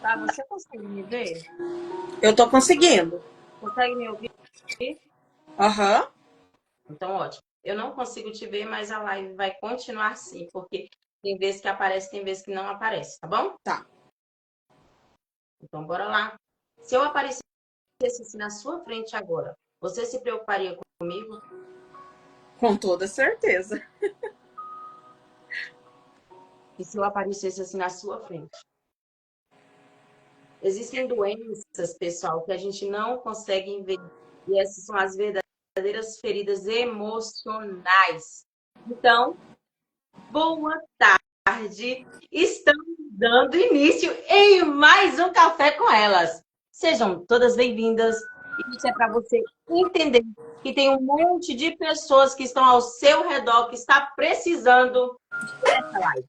tá? Você consegue me ver? Eu tô conseguindo. Consegue me ouvir? Aham. Então, ótimo. Eu não consigo te ver, mas a live vai continuar assim, porque tem vezes que aparece, tem vezes que não aparece, tá bom? Tá. Então, bora lá. Se eu aparecesse assim na sua frente agora, você se preocuparia comigo? Com toda certeza. E se eu aparecesse assim na sua frente? Existem doenças, pessoal, que a gente não consegue ver. E essas são as verdadeiras feridas emocionais. Então, boa tarde. Estamos dando início em mais um Café com Elas. Sejam todas bem-vindas. Isso é para você entender que tem um monte de pessoas que estão ao seu redor que está precisando dessa live.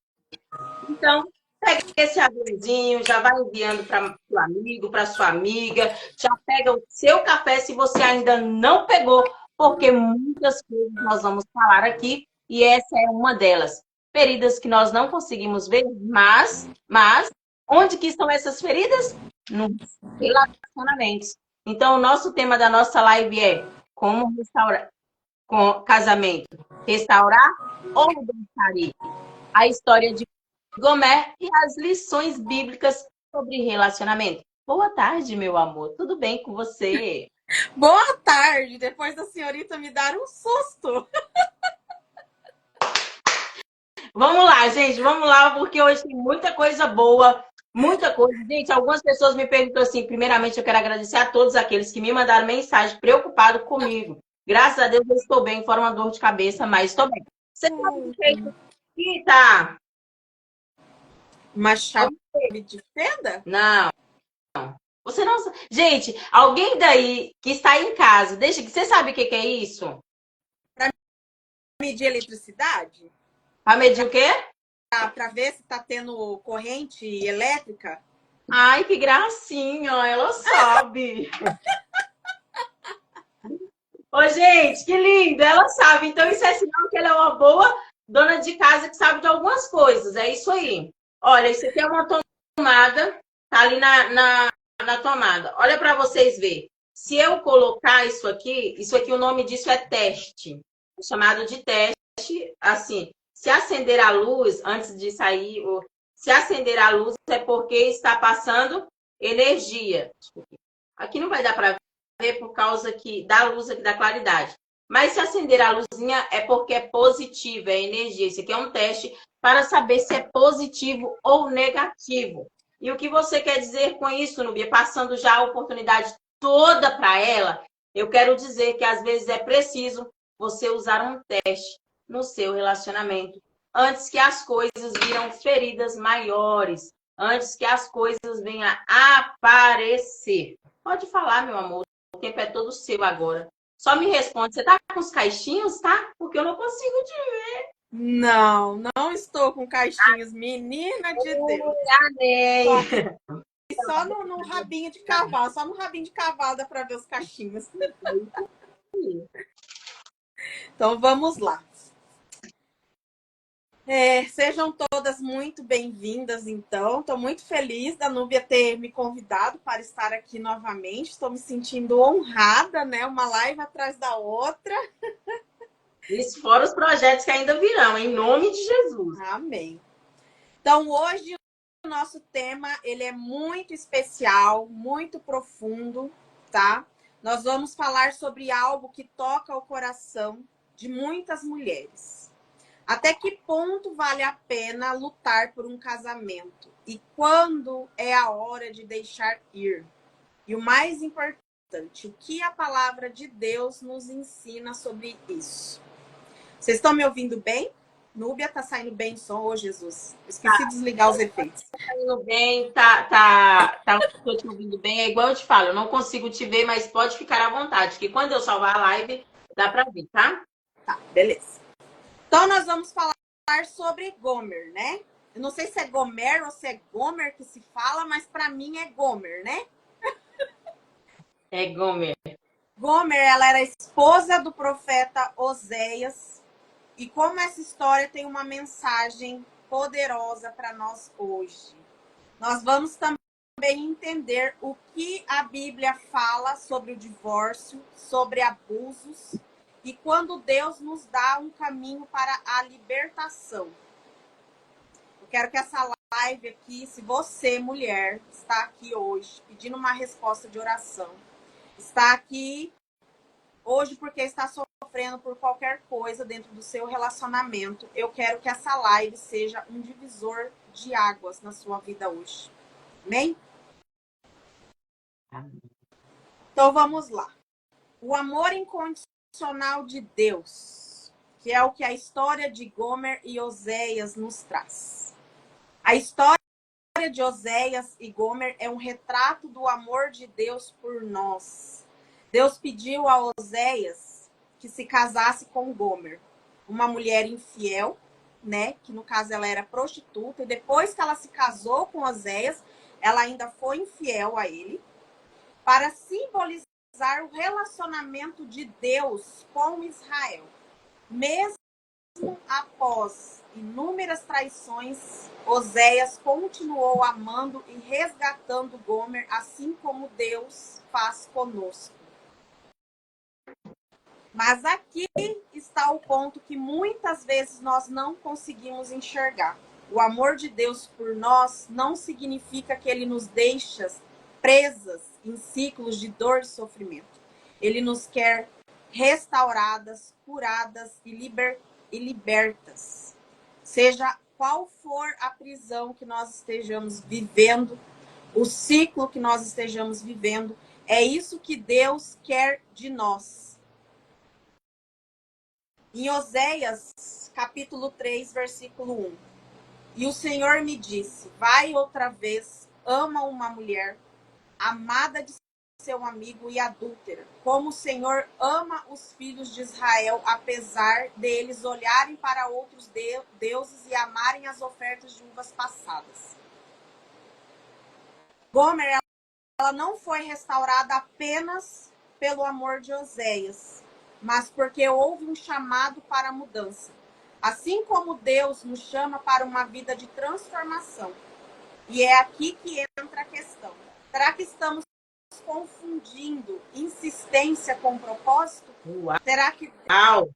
Então, pega esse aviãozinho, já vai enviando para o amigo, para sua amiga, já pega o seu café se você ainda não pegou, porque muitas coisas nós vamos falar aqui e essa é uma delas. Feridas que nós não conseguimos ver, mas onde que estão essas feridas? Nos relacionamentos. Então, o nosso tema da nossa live é como restaurar com casamento, restaurar ou deixar ir. A história de Gomer e as lições bíblicas sobre relacionamento. Boa tarde, meu amor. Tudo bem com você? Boa tarde. Depois da senhorita me dar um susto. Vamos lá, gente. Vamos lá, porque hoje tem muita coisa boa. Muita coisa. Gente, algumas pessoas me perguntam assim. Primeiramente, eu quero agradecer a todos aqueles que me mandaram mensagem preocupados comigo. Graças a Deus eu estou bem, fora uma dor de cabeça, mas estou bem. Você sabe o que é isso aqui, tá? Uma chave de fenda? Não. Você não. Gente, alguém daí que está em casa, deixa que. Você sabe o que é isso? Para medir eletricidade? Para medir o quê? Para ver se tá tendo corrente elétrica? Ai, que gracinha, ela sabe. Ô, gente, que lindo, ela sabe. Então, isso é sinal que ela é uma boa dona de casa que sabe de algumas coisas. É isso aí. Olha, isso aqui é uma tomada, tá ali na tomada. Olha para vocês verem. Se eu colocar isso aqui, o nome disso é teste. É chamado de teste, assim. Se acender a luz antes de sair, se acender a luz é porque está passando energia. Aqui não vai dar para ver por causa da luz aqui da claridade. Mas se acender a luzinha é porque é positivo, é energia. Isso aqui é um teste para saber se é positivo ou negativo. E o que você quer dizer com isso, Nubia? Passando já a oportunidade toda para ela, eu quero dizer que às vezes é preciso você usar um teste no seu relacionamento antes que as coisas viram feridas maiores, antes que as coisas venham a aparecer. Pode falar, meu amor, o tempo é todo seu agora. Só me responde, você tá com os caixinhos, tá? Porque eu não consigo te ver. Não, não estou com caixinhos, menina de Deus. Amém. Só no rabinho de cavalo, só no rabinho de cavalo dá para ver os caixinhos. Então vamos lá. Sejam todas muito bem-vindas, então. Estou muito feliz da Núbia ter me convidado para estar aqui novamente. Estou me sentindo honrada, né? Uma live atrás da outra. Isso fora os projetos que ainda virão, em nome de Jesus. Amém. Então, hoje o nosso tema, ele é muito especial, muito profundo, tá? Nós vamos falar sobre algo que toca o coração de muitas mulheres. Até que ponto vale a pena lutar por um casamento? E quando é a hora de deixar ir? E o mais importante, o que a palavra de Deus nos ensina sobre isso? Vocês estão me ouvindo bem? Núbia, tá saindo bem o som? Ô, Jesus. Esqueci de desligar os efeitos. Tá indo bem, tô te ouvindo bem. É igual eu te falo, eu não consigo te ver, mas pode ficar à vontade, que quando eu salvar a live, dá para ver, tá? Tá, beleza. Então, nós vamos falar sobre Gomer, né? Eu não sei se é Gomer ou se é Gomer que se fala, mas para mim é Gomer, né? É Gomer. Gomer, ela era esposa do profeta Oséias. E como essa história tem uma mensagem poderosa para nós hoje. Nós vamos também também entender o que a Bíblia fala sobre o divórcio, sobre abusos e quando Deus nos dá um caminho para a libertação. Eu quero que essa live aqui, se você, mulher, está aqui hoje pedindo uma resposta de oração, está aqui hoje porque está sofrendo por qualquer coisa dentro do seu relacionamento, eu quero que essa live seja um divisor de águas na sua vida hoje. Amém? Então vamos lá. O amor incondicional de Deus, que é o que a história de Gomer e Oséias nos traz. A história de Oséias e Gomer é um retrato do amor de Deus por nós. Deus pediu a Oséias que se casasse com Gomer, uma mulher infiel, né? Que no caso ela era prostituta, e depois que ela se casou com Oséias, ela ainda foi infiel a ele, para simbolizar o relacionamento de Deus com Israel. Mesmo após inúmeras traições, Oséias continuou amando e resgatando Gomer, assim como Deus faz conosco. Mas aqui está o ponto que muitas vezes nós não conseguimos enxergar. O amor de Deus por nós não significa que ele nos deixa presas em ciclos de dor e sofrimento. Ele nos quer restauradas, curadas e libertas. Seja qual for a prisão que nós estejamos vivendo, o ciclo que nós estejamos vivendo, é isso que Deus quer de nós. Em Oséias, capítulo 3, versículo 1. E o Senhor me disse, vai outra vez, ama uma mulher, amada de seu amigo e adúltera, como o Senhor ama os filhos de Israel, apesar deles olharem para outros deuses e amarem as ofertas de uvas passadas. Gomer, ela não foi restaurada apenas pelo amor de Oséias, mas porque houve um chamado para a mudança. Assim como Deus nos chama para uma vida de transformação. E é aqui que entra a questão. Será que estamos confundindo insistência com propósito? Será que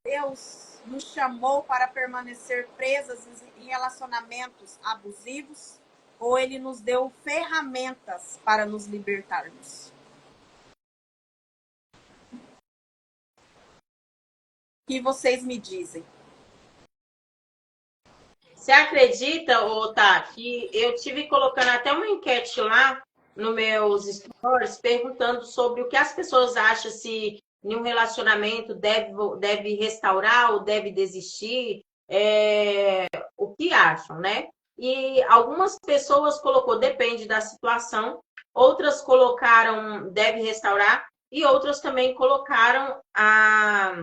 Deus nos chamou para permanecer presas em relacionamentos abusivos? Ou Ele nos deu ferramentas para nos libertarmos? O que vocês me dizem? Você acredita, Tá, que eu tive colocando até uma enquete lá nos meus stories, perguntando sobre o que as pessoas acham se em um relacionamento deve restaurar ou deve desistir, o que acham, né? E algumas pessoas colocou depende da situação, outras colocaram deve restaurar e outras também colocaram a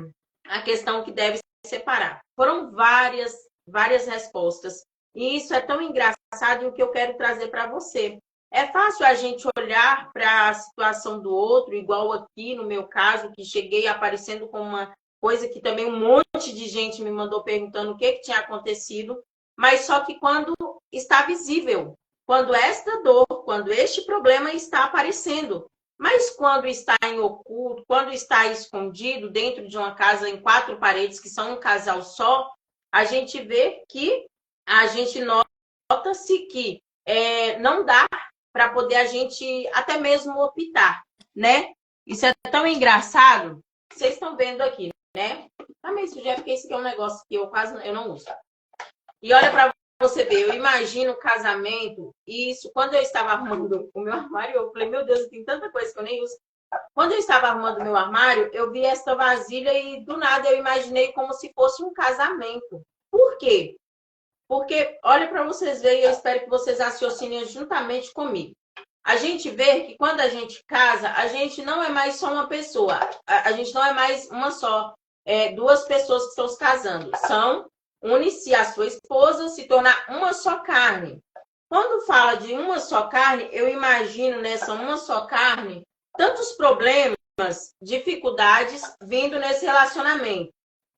questão que deve separar. Foram várias respostas. E isso é tão engraçado, e o que eu quero trazer para você. É fácil a gente olhar para a situação do outro, igual aqui no meu caso, que cheguei aparecendo com uma coisa que também um monte de gente me mandou perguntando o que tinha acontecido, mas só que quando está visível, quando esta dor, quando este problema está aparecendo. Mas quando está em oculto, quando está escondido dentro de uma casa em 4 paredes, que são um casal só, a gente vê que a gente nota-se que não dá para poder a gente até mesmo optar, né? Isso é tão engraçado. Vocês estão vendo aqui, né? Tá meio sujo, porque esse aqui é um negócio que eu não uso. E olha para você ver, eu imagino o casamento, e isso, quando eu estava arrumando o meu armário, eu falei, meu Deus, tem tanta coisa que eu nem uso. Quando eu estava arrumando o meu armário, eu vi esta vasilha e do nada eu imaginei como se fosse um casamento. Por quê? Porque, olha para vocês verem, eu espero que vocês raciocinem juntamente comigo. A gente vê que quando a gente casa, a gente não é mais só uma pessoa. A gente não é mais uma só. Duas pessoas que estão se casando. Une-se a sua esposa, se tornar uma só carne. Quando fala de uma só carne, eu imagino nessa uma só carne tantos problemas, dificuldades vindo nesse relacionamento.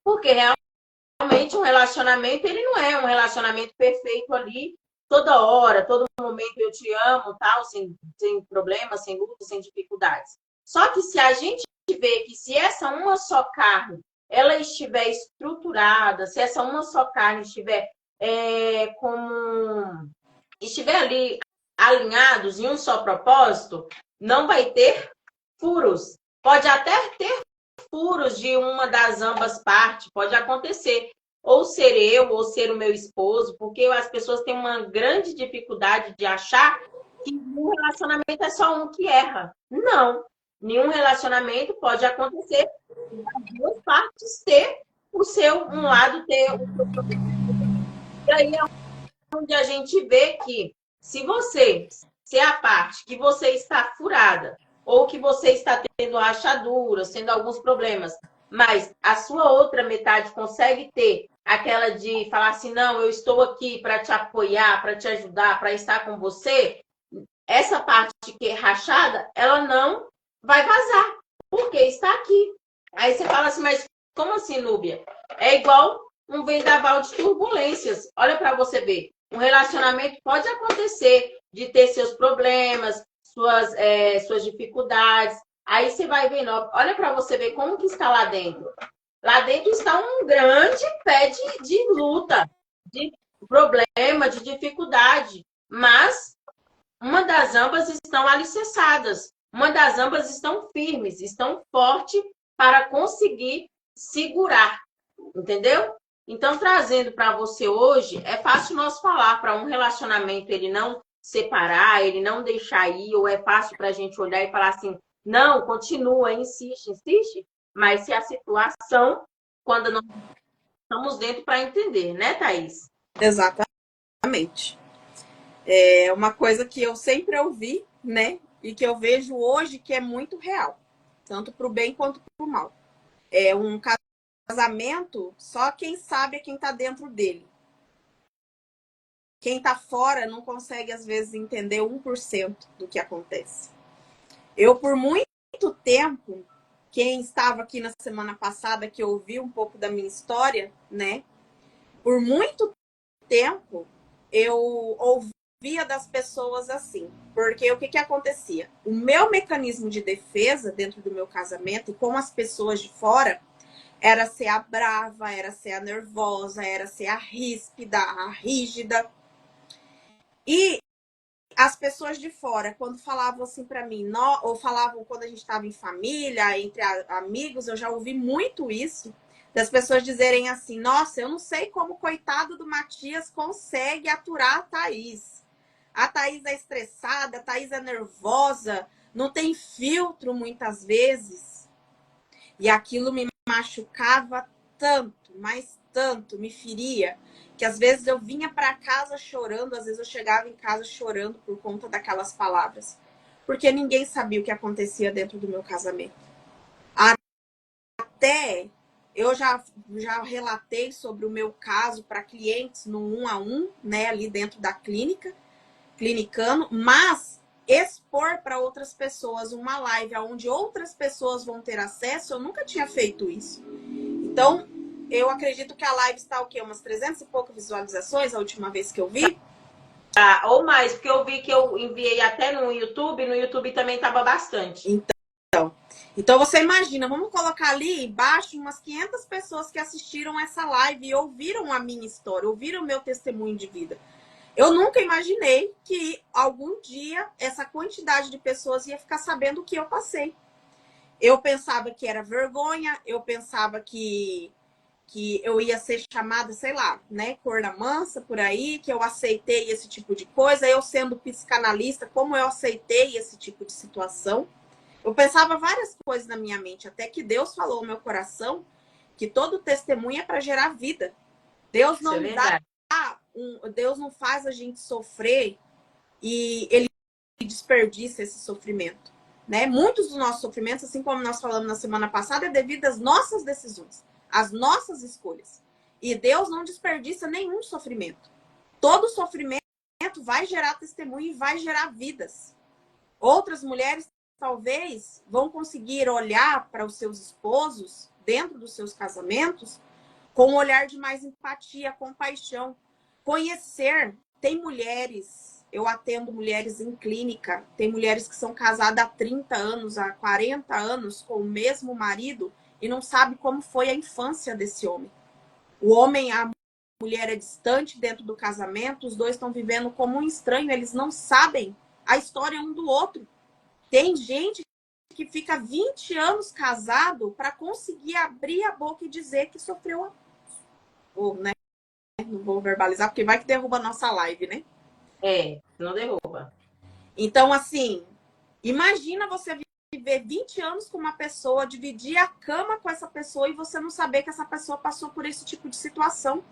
Porque realmente um relacionamento, ele não é um relacionamento perfeito ali, toda hora, todo momento eu te amo, tal, sem problemas, sem lutas, sem dificuldades. Só que se a gente vê que se essa uma só carne ela estiver estruturada, se essa uma só carne estiver estiver ali alinhados em um só propósito, não vai ter furos. Pode até ter furos de uma das ambas partes, pode acontecer. Ou ser eu, ou ser o meu esposo, porque as pessoas têm uma grande dificuldade de achar que um relacionamento é só um que erra. Não. Nenhum relacionamento pode acontecer das duas partes ter um lado ter o seu problema. E aí é onde a gente vê que se é a parte que você está furada, ou que você está tendo rachaduras, tendo alguns problemas, mas a sua outra metade consegue ter aquela de falar assim, não, eu estou aqui para te apoiar, para te ajudar, para estar com você, essa parte que é rachada, ela não vai vazar, porque está aqui. Aí você fala assim, mas como assim, Núbia? É igual um vendaval de turbulências. Olha para você ver. Um relacionamento pode acontecer de ter seus problemas, suas dificuldades. Aí você vai vendo, olha para você ver como que está lá dentro. Lá dentro está um grande pé de luta, de problema, de dificuldade. Mas uma das ambas estão alicerçadas. Uma das ambas estão firmes, estão fortes para conseguir segurar. Entendeu? Então, trazendo para você hoje, é fácil nós falar para um relacionamento ele não separar, ele não deixar ir, ou é fácil para a gente olhar e falar assim, não, continua, insiste, insiste, mas se a situação, quando nós estamos dentro para entender, né, Thaís? Exatamente. É uma coisa que eu sempre ouvi, né? E que eu vejo hoje que é muito real, tanto para o bem quanto para o mal. É um casamento, só quem sabe é quem está dentro dele. Quem está fora não consegue, às vezes, entender 1% do que acontece. Eu, por muito tempo, quem estava aqui na semana passada, que ouviu um pouco da minha história, né? Por muito tempo, eu ouvia das pessoas assim. Porque o que acontecia? O meu mecanismo de defesa dentro do meu casamento e com as pessoas de fora era ser a brava, era ser a nervosa, era ser a ríspida, a rígida. E as pessoas de fora, quando falavam assim para mim, ou falavam quando a gente estava em família, entre amigos, eu já ouvi muito isso, das pessoas dizerem assim, nossa, eu não sei como o coitado do Matias consegue aturar a Thaís. A Thaís é estressada, a Thaís é nervosa, não tem filtro muitas vezes. E aquilo me machucava tanto, mas tanto, me feria, que às vezes eu vinha para casa chorando, às vezes eu chegava em casa chorando por conta daquelas palavras. Porque ninguém sabia o que acontecia dentro do meu casamento. Até eu já relatei sobre o meu caso para clientes no 1 a 1, né, ali dentro da clínica, clinicando, mas expor para outras pessoas uma live onde outras pessoas vão ter acesso, eu nunca tinha feito isso. Então, eu acredito que a live está o quê? Umas 300 e poucas visualizações a última vez que eu vi? Ou mais, porque eu vi que eu enviei até no YouTube também estava bastante. Então você imagina, vamos colocar ali embaixo umas 500 pessoas que assistiram essa live e ouviram a minha história, ouviram o meu testemunho de vida. Eu nunca imaginei que algum dia essa quantidade de pessoas ia ficar sabendo o que eu passei. Eu pensava que era vergonha, eu pensava que eu ia ser chamada, sei lá, né, corna mansa por aí, que eu aceitei esse tipo de coisa. Eu sendo psicanalista, como eu aceitei esse tipo de situação. Eu pensava várias coisas na minha mente, até que Deus falou ao meu coração que todo testemunho é para gerar vida. Deus não Deus não faz a gente sofrer e ele desperdiça esse sofrimento, né? Muitos dos nossos sofrimentos, assim como nós falamos na semana passada, é devido às nossas decisões, às nossas escolhas. E Deus não desperdiça nenhum sofrimento. Todo sofrimento vai gerar testemunho e vai gerar vidas. Outras mulheres talvez vão conseguir olhar para os seus esposos dentro dos seus casamentos com um olhar de mais empatia, compaixão, conhecer. Tem mulheres eu atendo mulheres em clínica, tem mulheres que são casadas há 30 anos, há 40 anos com o mesmo marido e não sabe como foi a infância desse homem. O homem, a mulher é distante dentro do casamento, os dois estão vivendo como um estranho, eles não sabem a história um do outro. Tem gente que fica 20 anos casado para conseguir abrir a boca e dizer que sofreu ou, né? Não vou verbalizar, porque vai que derruba a nossa live, né? Não derruba. Então, assim, imagina você viver 20 anos com uma pessoa, dividir a cama com essa pessoa e você não saber que essa pessoa passou por esse tipo de situação.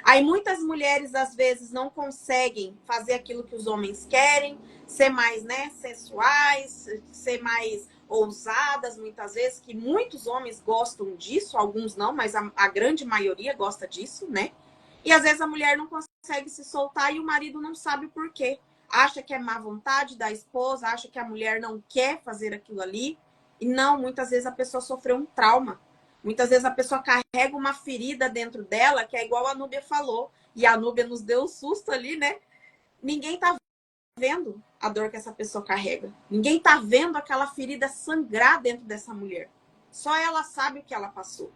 Aí muitas mulheres, às vezes, não conseguem fazer aquilo que os homens querem, ser mais, né, sensuais, ser mais ousadas, muitas vezes, que muitos homens gostam disso, alguns não, mas a grande maioria gosta disso, né? E às vezes a mulher não consegue se soltar e o marido não sabe o porquê. Acha que é má vontade da esposa, acha que a mulher não quer fazer aquilo ali. E não, muitas vezes a pessoa sofreu um trauma. Muitas vezes a pessoa carrega uma ferida dentro dela, que é igual a Núbia falou. E a Núbia nos deu um susto ali, né? Ninguém tá vendo a dor que essa pessoa carrega. Ninguém tá vendo aquela ferida sangrar dentro dessa mulher. Só ela sabe o que ela passou.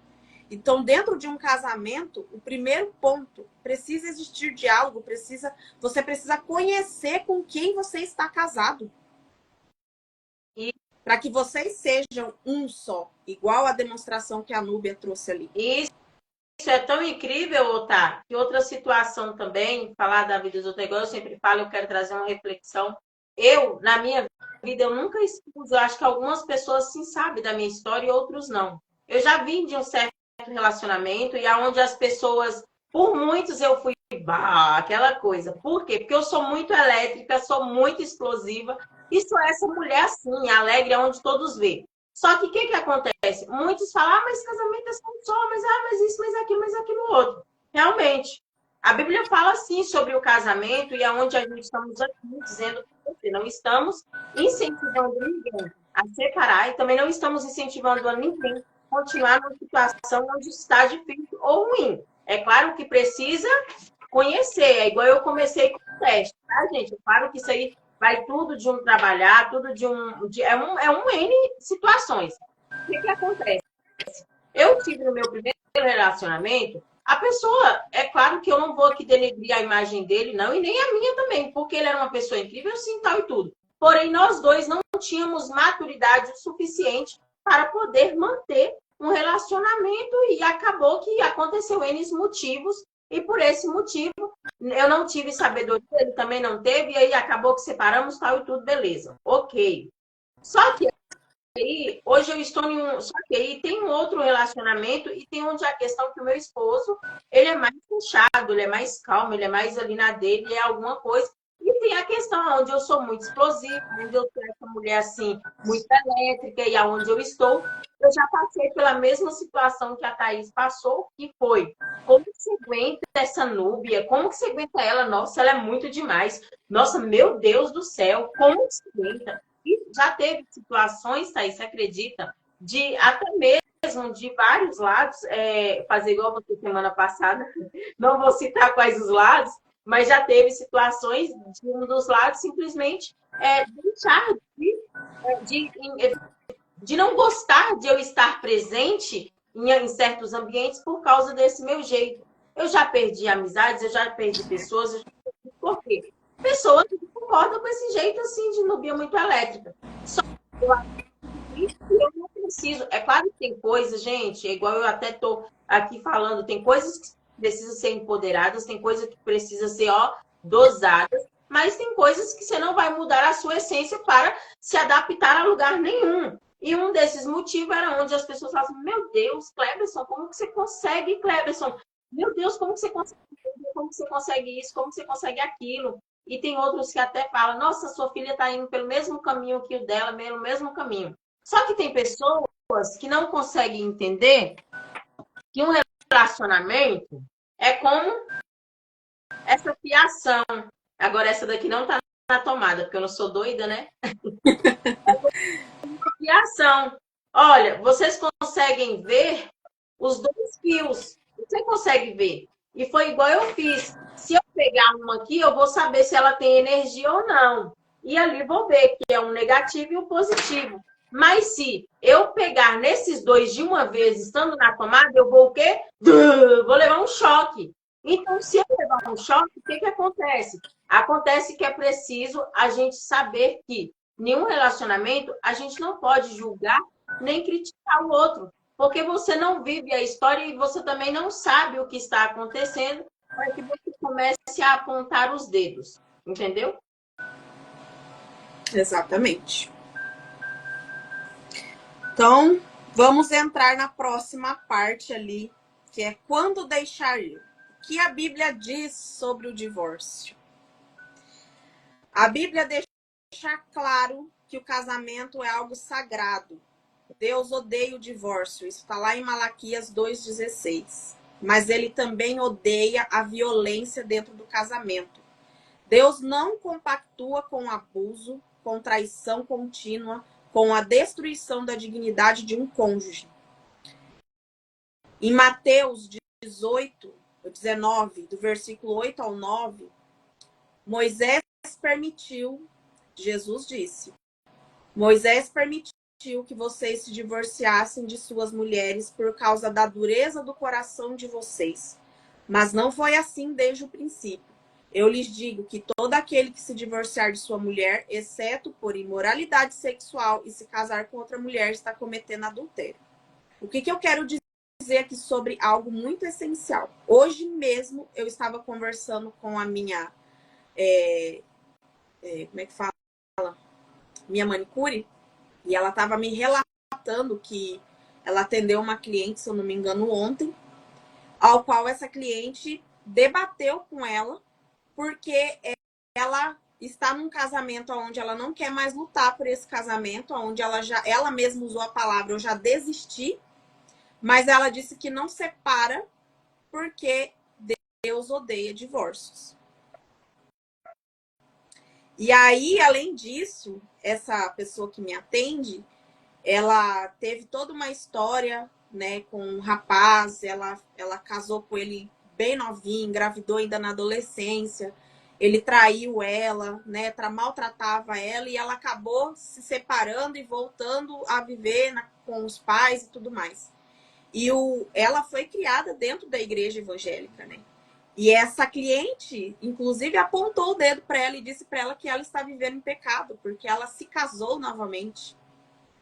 Então, dentro de um casamento, o primeiro ponto, precisa existir diálogo, você precisa conhecer com quem você está casado. Para que vocês sejam um só, igual a demonstração que a Núbia trouxe ali. Isso é tão incrível, Tá? Que outra situação também, falar da vida dos outros, igual eu sempre falo, eu quero trazer uma reflexão. Eu, na minha vida, eu nunca expus, eu acho que algumas pessoas sim sabem da minha história e outros não. Eu já vim de um certo relacionamento e aonde as pessoas, por muitos eu fui aquela coisa. Por quê? Porque eu sou muito elétrica, sou muito explosiva e sou essa mulher assim, alegre, onde todos vê. Só que o que acontece? Muitos falam, mas casamento é só, mas isso, mas aquilo outro. Realmente, a Bíblia fala assim sobre o casamento e aonde a gente estamos aqui dizendo que não estamos incentivando ninguém a separar e também não estamos incentivando a ninguém a continuar numa situação onde está difícil ou ruim. É claro que precisa conhecer, é igual eu comecei com o teste, tá, gente? É claro que isso aí vai tudo de um trabalhar, tudo é um N situações. O que acontece? Eu tive no meu primeiro relacionamento, a pessoa, é claro que eu não vou aqui denegrir a imagem dele, não, e nem a minha também, porque ele era uma pessoa incrível, sim, tal e tudo. Porém, nós dois não tínhamos maturidade suficiente para poder manter um relacionamento e acabou que aconteceu N motivos e por esse motivo eu não tive sabedoria, ele também não teve, e aí acabou que separamos, tal e tudo, beleza. Ok. Só que aí, hoje eu estou em um. Só que aí tem um outro relacionamento e tem onde a questão que o meu esposo, ele é mais fechado, ele é mais calmo, ele é mais ali na dele, é alguma coisa. E tem a questão onde eu sou muito explosiva, onde eu sou essa mulher assim, muito elétrica, e aonde eu estou, eu já passei pela mesma situação que a Thaís passou, que foi como que você aguenta essa Núbia? Como que você aguenta ela? Nossa, ela é muito demais. Nossa, meu Deus do céu, como que você aguenta? E já teve situações, Thaís, você acredita, de até mesmo de vários lados, fazer igual você semana passada, não vou citar quais os lados, mas já teve situações de um dos lados simplesmente deixar de não gostar de eu estar presente em certos ambientes por causa desse meu jeito. Eu já perdi amizades, eu já perdi pessoas, por quê? Pessoas que concordam com esse jeito assim de Núbia muito elétrica. Só que eu não preciso. É claro que tem coisas, gente, é igual eu até estou aqui falando, tem coisas que precisam ser empoderadas, tem coisas que precisam ser dosadas, mas tem coisas que você não vai mudar a sua essência para se adaptar a lugar nenhum. E um desses motivos era onde as pessoas falam, meu Deus, Cleberson, como que você consegue, Cleberson? Meu Deus, como que você consegue? Como que você consegue isso? Como que você consegue aquilo? E tem outros que até falam, nossa, sua filha está indo pelo mesmo caminho que o dela, pelo mesmo caminho. Só que tem pessoas que não conseguem entender que um relacionamento é como essa fiação. Agora, essa daqui não está na tomada, porque eu não sou doida, né? Fiação. Olha, vocês conseguem ver os dois fios. Você consegue ver. E foi igual eu fiz. Se eu pegar uma aqui, eu vou saber se ela tem energia ou não. E ali vou ver que é um negativo e um positivo. Mas se eu pegar nesses dois de uma vez, estando na tomada, eu vou o quê? Vou levar um choque. Então, se eu levar um choque, o que que acontece? Acontece que é preciso a gente saber que nenhum relacionamento a gente não pode julgar nem criticar o outro, porque você não vive a história e você também não sabe o que está acontecendo para que você comece a apontar os dedos, entendeu? Exatamente. Então, vamos entrar na próxima parte ali, que é quando deixar ir. O que a Bíblia diz sobre o divórcio? A Bíblia deixa claro que o casamento é algo sagrado. Deus odeia o divórcio. Isso está lá em Malaquias 2,16. Mas ele também odeia a violência dentro do casamento. Deus não compactua com abuso, com traição contínua, com a destruição da dignidade de um cônjuge. Em Mateus 18, 19, do versículo 8 ao 9, Moisés permitiu, Jesus disse, Moisés permitiu que vocês se divorciassem de suas mulheres por causa da dureza do coração de vocês. Mas não foi assim desde o princípio. Eu lhes digo que todo aquele que se divorciar de sua mulher, exceto por imoralidade sexual e se casar com outra mulher, está cometendo adultério. O que eu quero dizer aqui sobre algo muito essencial? Hoje mesmo eu estava conversando com a minha... como é que fala? Minha manicure. E ela estava me relatando que ela atendeu uma cliente, se eu não me engano, ontem, ao qual essa cliente debateu com ela, porque ela está num casamento onde ela não quer mais lutar por esse casamento, onde ela mesma usou a palavra eu já desisti, mas ela disse que não separa porque Deus odeia divórcios. E aí, além disso, essa pessoa que me atende, ela teve toda uma história, né, com um rapaz, ela casou com ele bem novinho, engravidou ainda na adolescência, ele traiu ela, né, maltratava ela e ela acabou se separando e voltando a viver com os pais e tudo mais. E ela foi criada dentro da igreja evangélica, né? E essa cliente, inclusive, apontou o dedo para ela e disse para ela que ela está vivendo em pecado, porque ela se casou novamente.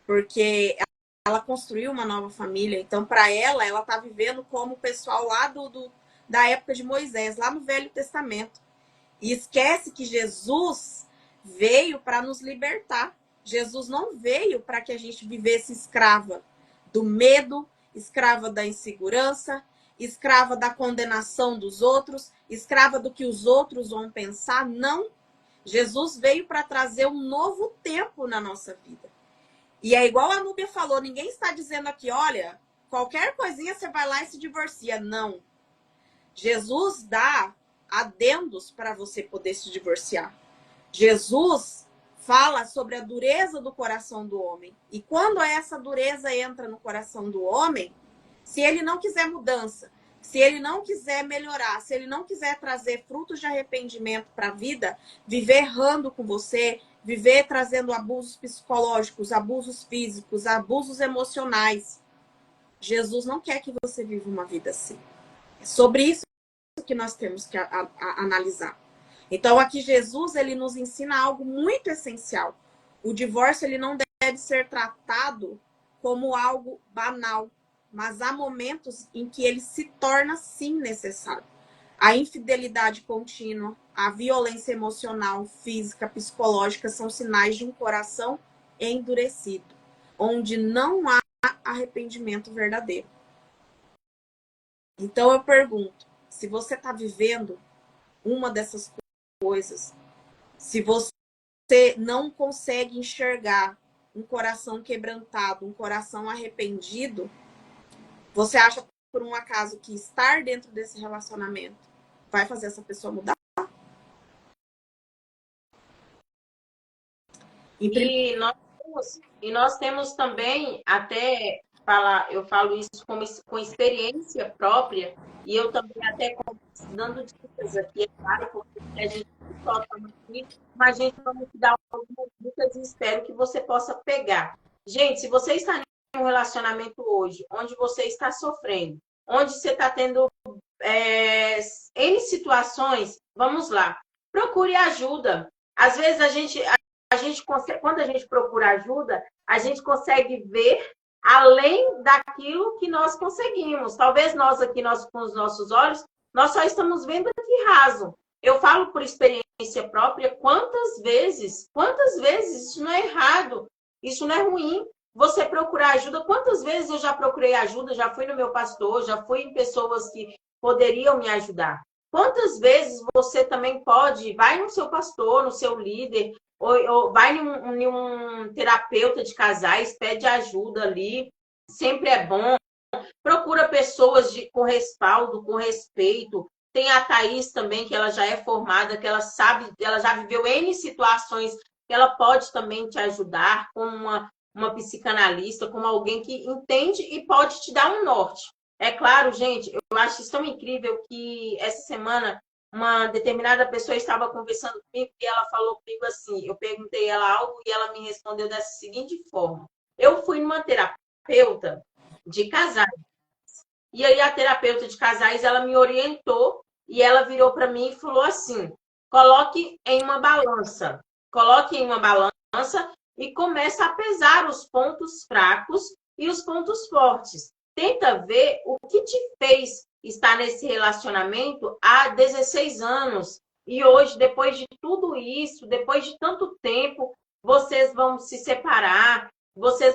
Porque ela construiu uma nova família. Então, para ela está vivendo como o pessoal lá da época de Moisés, lá no Velho Testamento. E esquece que Jesus veio para nos libertar. Jesus não veio para que a gente vivesse escrava do medo, escrava da insegurança, escrava da condenação dos outros, escrava do que os outros vão pensar. Não. Jesus veio para trazer um novo tempo na nossa vida. E é igual a Núbia falou, ninguém está dizendo aqui, olha, qualquer coisinha você vai lá e se divorcia. Não. Jesus dá adendos para você poder se divorciar. Jesus fala sobre a dureza do coração do homem. E quando essa dureza entra no coração do homem, se ele não quiser mudança, se ele não quiser melhorar, se ele não quiser trazer frutos de arrependimento para a vida, viver errando com você, viver trazendo abusos psicológicos, abusos físicos, abusos emocionais, Jesus não quer que você viva uma vida assim. É sobre isso que nós temos que analisar. Então, aqui Jesus, ele nos ensina algo muito essencial. O divórcio, ele não deve ser tratado como algo banal, mas há momentos em que ele se torna, sim, necessário. A infidelidade contínua, a violência emocional, física, psicológica são sinais de um coração endurecido, onde não há arrependimento verdadeiro. Então, eu pergunto, se você está vivendo uma dessas coisas, se você não consegue enxergar um coração quebrantado, um coração arrependido, você acha, por um acaso, que estar dentro desse relacionamento vai fazer essa pessoa mudar? E nós temos também até eu falo isso com experiência própria, e eu também até dando dicas aqui, é claro, porque a gente só está aqui, mas a gente vai te dar algumas dicas e espero que você possa pegar. Gente, se você está em um relacionamento hoje, onde você está sofrendo, onde você está tendo N situações, vamos lá, procure ajuda. Às vezes a gente consegue, quando a gente procura ajuda, a gente consegue ver além daquilo que nós conseguimos. Talvez nós aqui, nós, com os nossos olhos, nós só estamos vendo aqui raso. Eu falo por experiência própria, quantas vezes isso não é errado, isso não é ruim. Você procurar ajuda, quantas vezes eu já procurei ajuda, já fui no meu pastor, já fui em pessoas que poderiam me ajudar. Quantas vezes você também pode, vai no seu pastor, no seu líder, ou vai em um terapeuta de casais, pede ajuda ali, sempre é bom. Procura pessoas com respaldo, com respeito. Tem a Thaís também, que ela já é formada, que ela sabe, ela já viveu N situações, que ela pode também te ajudar, como uma psicanalista, como alguém que entende e pode te dar um norte. É claro, gente, eu acho isso tão incrível que essa semana uma determinada pessoa estava conversando comigo e ela falou comigo assim, eu perguntei ela algo e ela me respondeu dessa seguinte forma. Eu fui numa terapeuta de casais. E aí a terapeuta de casais, ela me orientou e ela virou para mim e falou assim: coloque em uma balança. Coloque em uma balança e começa a pesar os pontos fracos e os pontos fortes. Tenta ver o que te fez estar nesse relacionamento há 16 anos. E hoje, depois de tudo isso, depois de tanto tempo, vocês vão se separar, você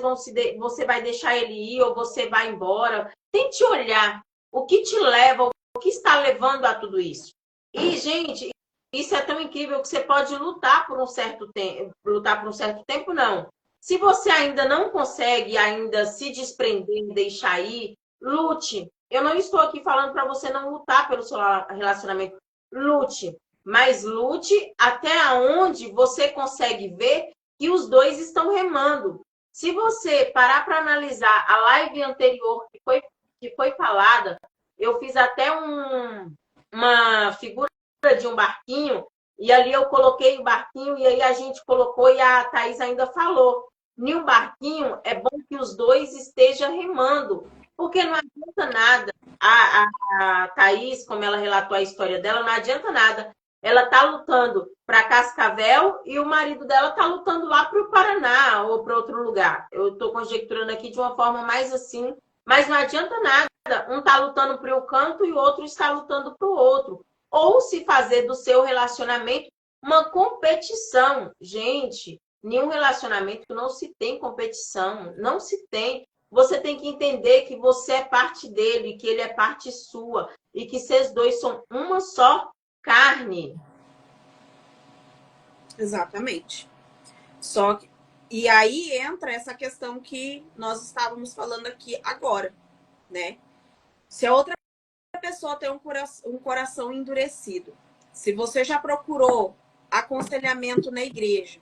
vai deixar ele ir ou você vai embora. Tente olhar o que te leva, o que está levando a tudo isso. E, gente, isso é tão incrível que você pode lutar por um certo tempo. Lutar por um certo tempo, não. Se você ainda não consegue ainda se desprender e deixar ir, lute. Eu não estou aqui falando para você não lutar pelo seu relacionamento. Lute. Mas lute até onde você consegue ver que os dois estão remando. Se você parar para analisar a live anterior que foi falada, eu fiz até uma figura de um barquinho, e ali eu coloquei o barquinho, e aí a gente colocou, e a Thaís ainda falou, em um barquinho é bom que os dois estejam remando, porque não adianta nada. A Thaís, como ela relatou a história dela, não adianta nada. Ela está lutando para Cascavel e o marido dela está lutando lá para o Paraná ou para outro lugar. Eu estou conjecturando aqui de uma forma mais assim, mas não adianta nada. Um está lutando para um canto e o outro está lutando para o outro. Ou se fazer do seu relacionamento uma competição. Gente, nenhum relacionamento não se tem competição, não se tem. Você tem que entender que você é parte dele, que ele é parte sua e que vocês dois são uma só carne. Exatamente. Só que, e aí entra essa questão que nós estávamos falando aqui agora, né? Se a outra pessoa tem um coração endurecido, se você já procurou aconselhamento na igreja,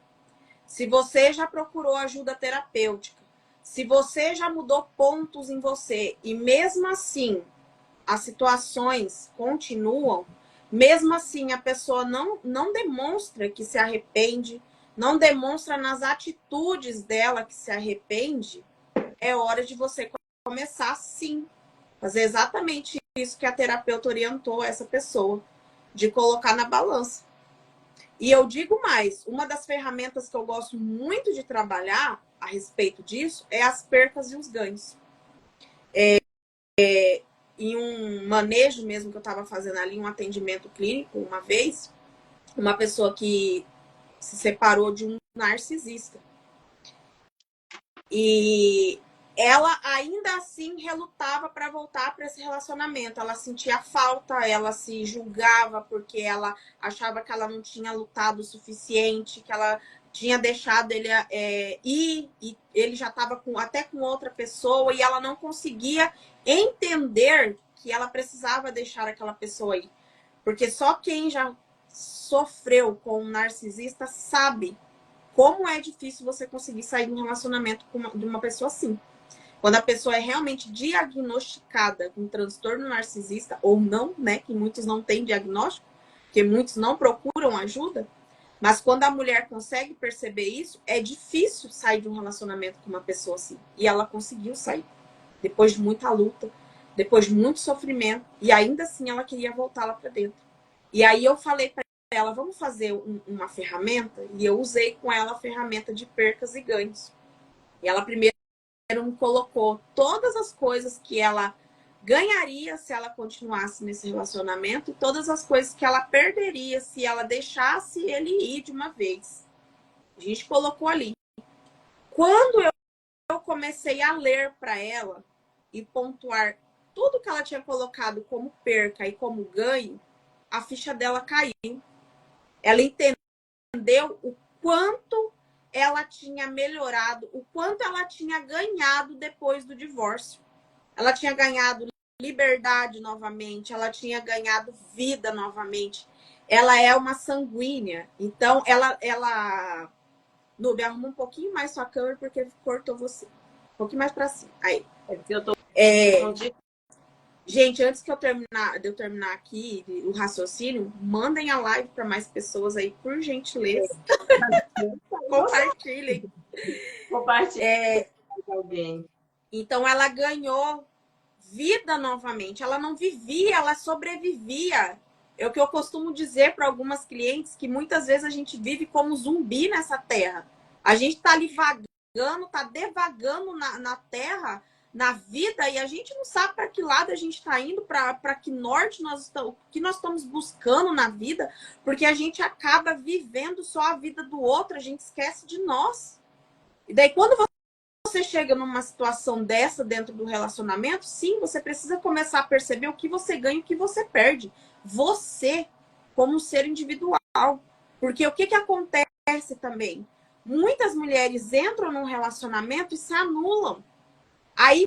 se você já procurou ajuda terapêutica, se você já mudou pontos em você e mesmo assim as situações continuam, mesmo assim a pessoa não demonstra que se arrepende, não demonstra nas atitudes dela que se arrepende, é hora de você começar sim, fazer exatamente isso que a terapeuta orientou essa pessoa, de colocar na balança. E eu digo mais, uma das ferramentas que eu gosto muito de trabalhar a respeito disso é as percas e os ganhos. Em um manejo mesmo que eu estava fazendo ali, um atendimento clínico uma vez, uma pessoa que se separou de um narcisista. E ela ainda assim relutava para voltar para esse relacionamento. Ela sentia falta, ela se julgava porque ela achava que ela não tinha lutado o suficiente, que ela tinha deixado ele ir, e ele já estava até com outra pessoa, e ela não conseguia entender que ela precisava deixar aquela pessoa ir. Porque só quem já sofreu com um narcisista sabe como é difícil você conseguir sair de um relacionamento de uma pessoa assim. Quando a pessoa é realmente diagnosticada com transtorno narcisista, ou não, né? Que muitos não têm diagnóstico, porque muitos não procuram ajuda. Mas quando a mulher consegue perceber isso, é difícil sair de um relacionamento com uma pessoa assim. E ela conseguiu sair. Depois de muita luta, depois de muito sofrimento. E ainda assim ela queria voltar lá para dentro. E aí eu falei para ela, vamos fazer uma ferramenta? E eu usei com ela a ferramenta de percas e ganhos. E ela primeiro me colocou todas as coisas que ela ganharia se ela continuasse nesse relacionamento e todas as coisas que ela perderia se ela deixasse ele ir de uma vez. A gente colocou ali. Quando eu comecei a ler para ela e pontuar tudo que ela tinha colocado como perca e como ganho, a ficha dela caiu. Ela entendeu o quanto ela tinha melhorado, o quanto ela tinha ganhado depois do divórcio. Ela tinha ganhado liberdade novamente, ela tinha ganhado vida novamente. Ela é uma sanguínea. Então, ela... Nube, arruma um pouquinho mais sua câmera porque cortou você. Um pouquinho mais para cima. Aí. Eu tô Gente, antes que de eu terminar aqui o raciocínio, mandem a live para mais pessoas aí, por gentileza. Compartilhem. Compartilhe com alguém. Então, ela ganhou vida novamente. Ela não vivia, ela sobrevivia. É o que eu costumo dizer para algumas clientes, que muitas vezes a gente vive como zumbi nessa terra. A gente está ali vagando, está devagando na terra, na vida, e a gente não sabe para que lado a gente está indo, para que norte o que nós estamos buscando na vida, porque a gente acaba vivendo só a vida do outro, a gente esquece de nós. E daí, quando você chega numa situação dessa dentro do relacionamento, sim, você precisa começar a perceber o que você ganha e o que você perde. Você, como um ser individual. Porque o que acontece também? Muitas mulheres entram num relacionamento e se anulam. Aí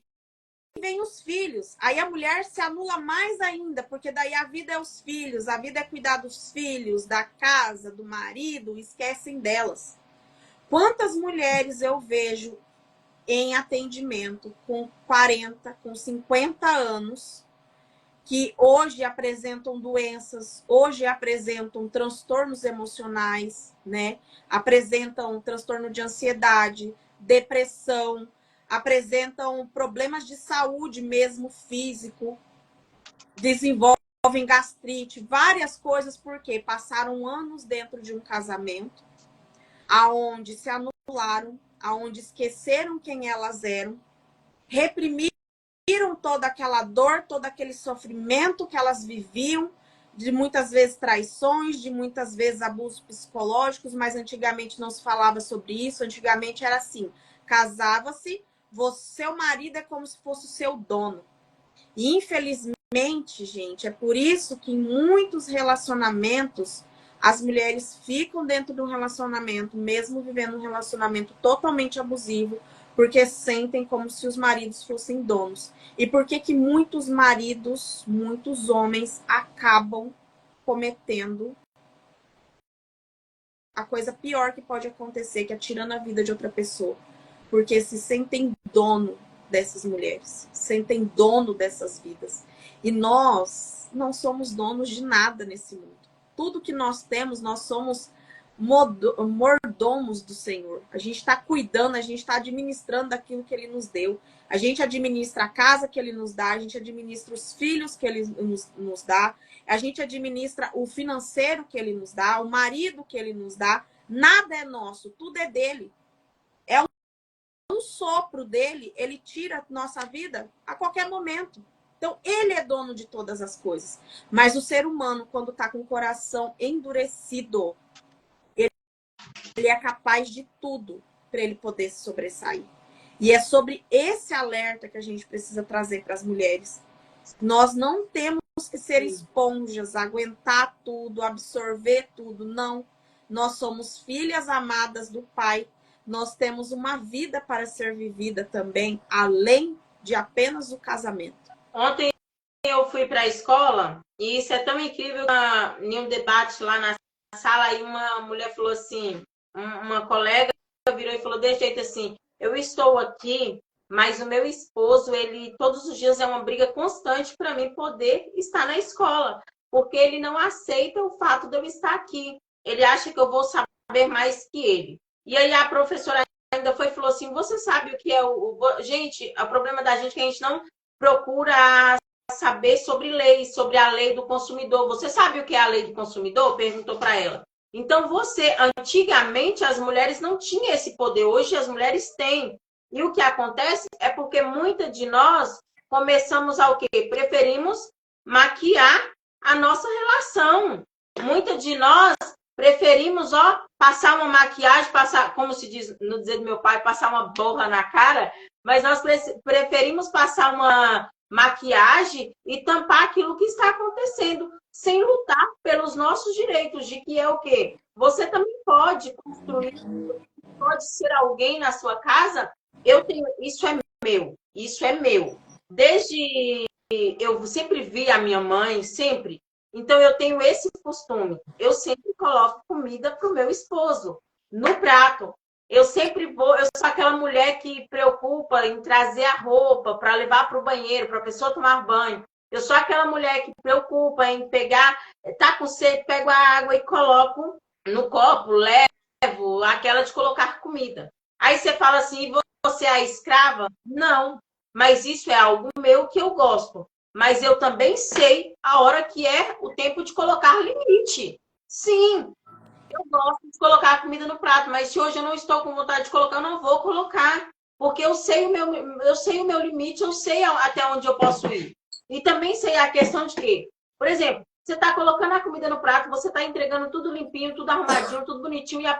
vem os filhos. Aí a mulher se anula mais ainda, porque daí a vida é os filhos, a vida é cuidar dos filhos, da casa, do marido, esquecem delas. Quantas mulheres eu vejo em atendimento com 40, com 50 anos, que hoje apresentam doenças, hoje apresentam transtornos emocionais, né? Apresentam transtorno de ansiedade, depressão, apresentam problemas de saúde mesmo físico, desenvolvem gastrite, várias coisas, porque passaram anos dentro de um casamento, aonde se anularam, aonde esqueceram quem elas eram, reprimiram toda aquela dor, todo aquele sofrimento que elas viviam, de muitas vezes traições, de muitas vezes abusos psicológicos, mas antigamente não se falava sobre isso, antigamente era assim, casava-se, seu marido é como se fosse o seu dono. E infelizmente, gente, é por isso que em muitos relacionamentos as mulheres ficam dentro de um relacionamento, mesmo vivendo um relacionamento totalmente abusivo, porque sentem como se os maridos fossem donos. E por que muitos maridos, muitos homens acabam cometendo a coisa pior que pode acontecer, que é tirando a vida de outra pessoa? Porque se sentem dono dessas mulheres, sentem dono dessas vidas. E nós não somos donos de nada nesse mundo. Tudo que nós temos, nós somos mordomos do Senhor. A gente está cuidando, a gente está administrando daquilo que Ele nos deu. A gente administra a casa que Ele nos dá, a gente administra os filhos que Ele nos dá, a gente administra o financeiro que Ele nos dá, o marido que Ele nos dá. Nada é nosso, tudo é dele. É um sopro dele, Ele tira nossa vida a qualquer momento. Então, Ele é dono de todas as coisas. Mas o ser humano, quando está com o coração endurecido, ele é capaz de tudo para ele poder se sobressair. E é sobre esse alerta que a gente precisa trazer para as mulheres. Nós não temos que ser esponjas, aguentar tudo, absorver tudo. Não. Nós somos filhas amadas do Pai. Nós temos uma vida para ser vivida também, além de apenas o casamento. Ontem eu fui para a escola e isso é tão incrível. Em um debate lá na sala, e uma mulher falou assim, uma colega virou e falou desse jeito assim, eu estou aqui mas o meu esposo, ele todos os dias é uma briga constante para mim poder estar na escola, porque ele não aceita o fato de eu estar aqui. Ele acha que eu vou saber mais que ele. E aí a professora ainda foi e falou assim: você sabe o que é Gente, o problema da gente é que a gente não procura saber sobre leis, sobre a lei do consumidor. Você sabe o que é a lei do consumidor? Perguntou para ela. Então, antigamente as mulheres não tinham esse poder, hoje as mulheres têm. E o que acontece é porque muitas de nós começamos ao quê? Preferimos maquiar a nossa relação. Muitas de nós preferimos, passar uma maquiagem, passar, como se diz no dizer do meu pai, passar uma borra na cara, mas nós preferimos passar uma maquiagem e tampar aquilo que está acontecendo, sem lutar pelos nossos direitos, de que é o quê? Você também pode construir, pode ser alguém na sua casa. Eu tenho, isso é meu. Desde eu sempre vi a minha mãe, sempre. Então eu tenho esse costume. Eu sempre coloco comida para o meu esposo no prato. Eu sou aquela mulher que preocupa em trazer a roupa para levar para o banheiro, para a pessoa tomar banho. Eu sou aquela mulher que preocupa em pegar, tá com sede, pego a água e coloco no copo, levo aquela de colocar comida. Aí você fala assim, você é a escrava? Não, mas isso é algo meu que eu gosto. Mas eu também sei a hora que é o tempo de colocar limite. Sim, eu gosto de colocar a comida no prato, mas se hoje eu não estou com vontade de colocar, eu não vou colocar. Porque eu sei o meu limite, eu sei até onde eu posso ir. E também sei a questão de que, por exemplo, você está colocando a comida no prato, você está entregando tudo limpinho, tudo arrumadinho, tudo bonitinho, e a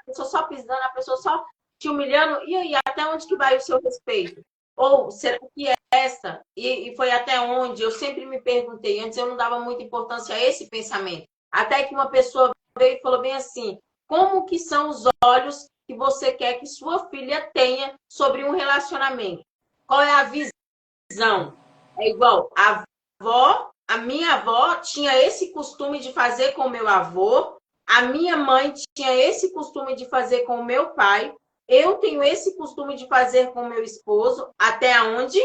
pessoa só pisando, a pessoa só te humilhando. E aí, até onde que vai o seu respeito? Ou será que é essa? E foi até onde? Eu sempre me perguntei. Antes eu não dava muita importância a esse pensamento. Até que uma pessoa veio e falou bem assim: como que são os olhos que você quer que sua filha tenha sobre um relacionamento? Qual é a visão? É igual a minha avó tinha esse costume de fazer com o meu avô, a minha mãe tinha esse costume de fazer com o meu pai, eu tenho esse costume de fazer com o meu esposo, até onde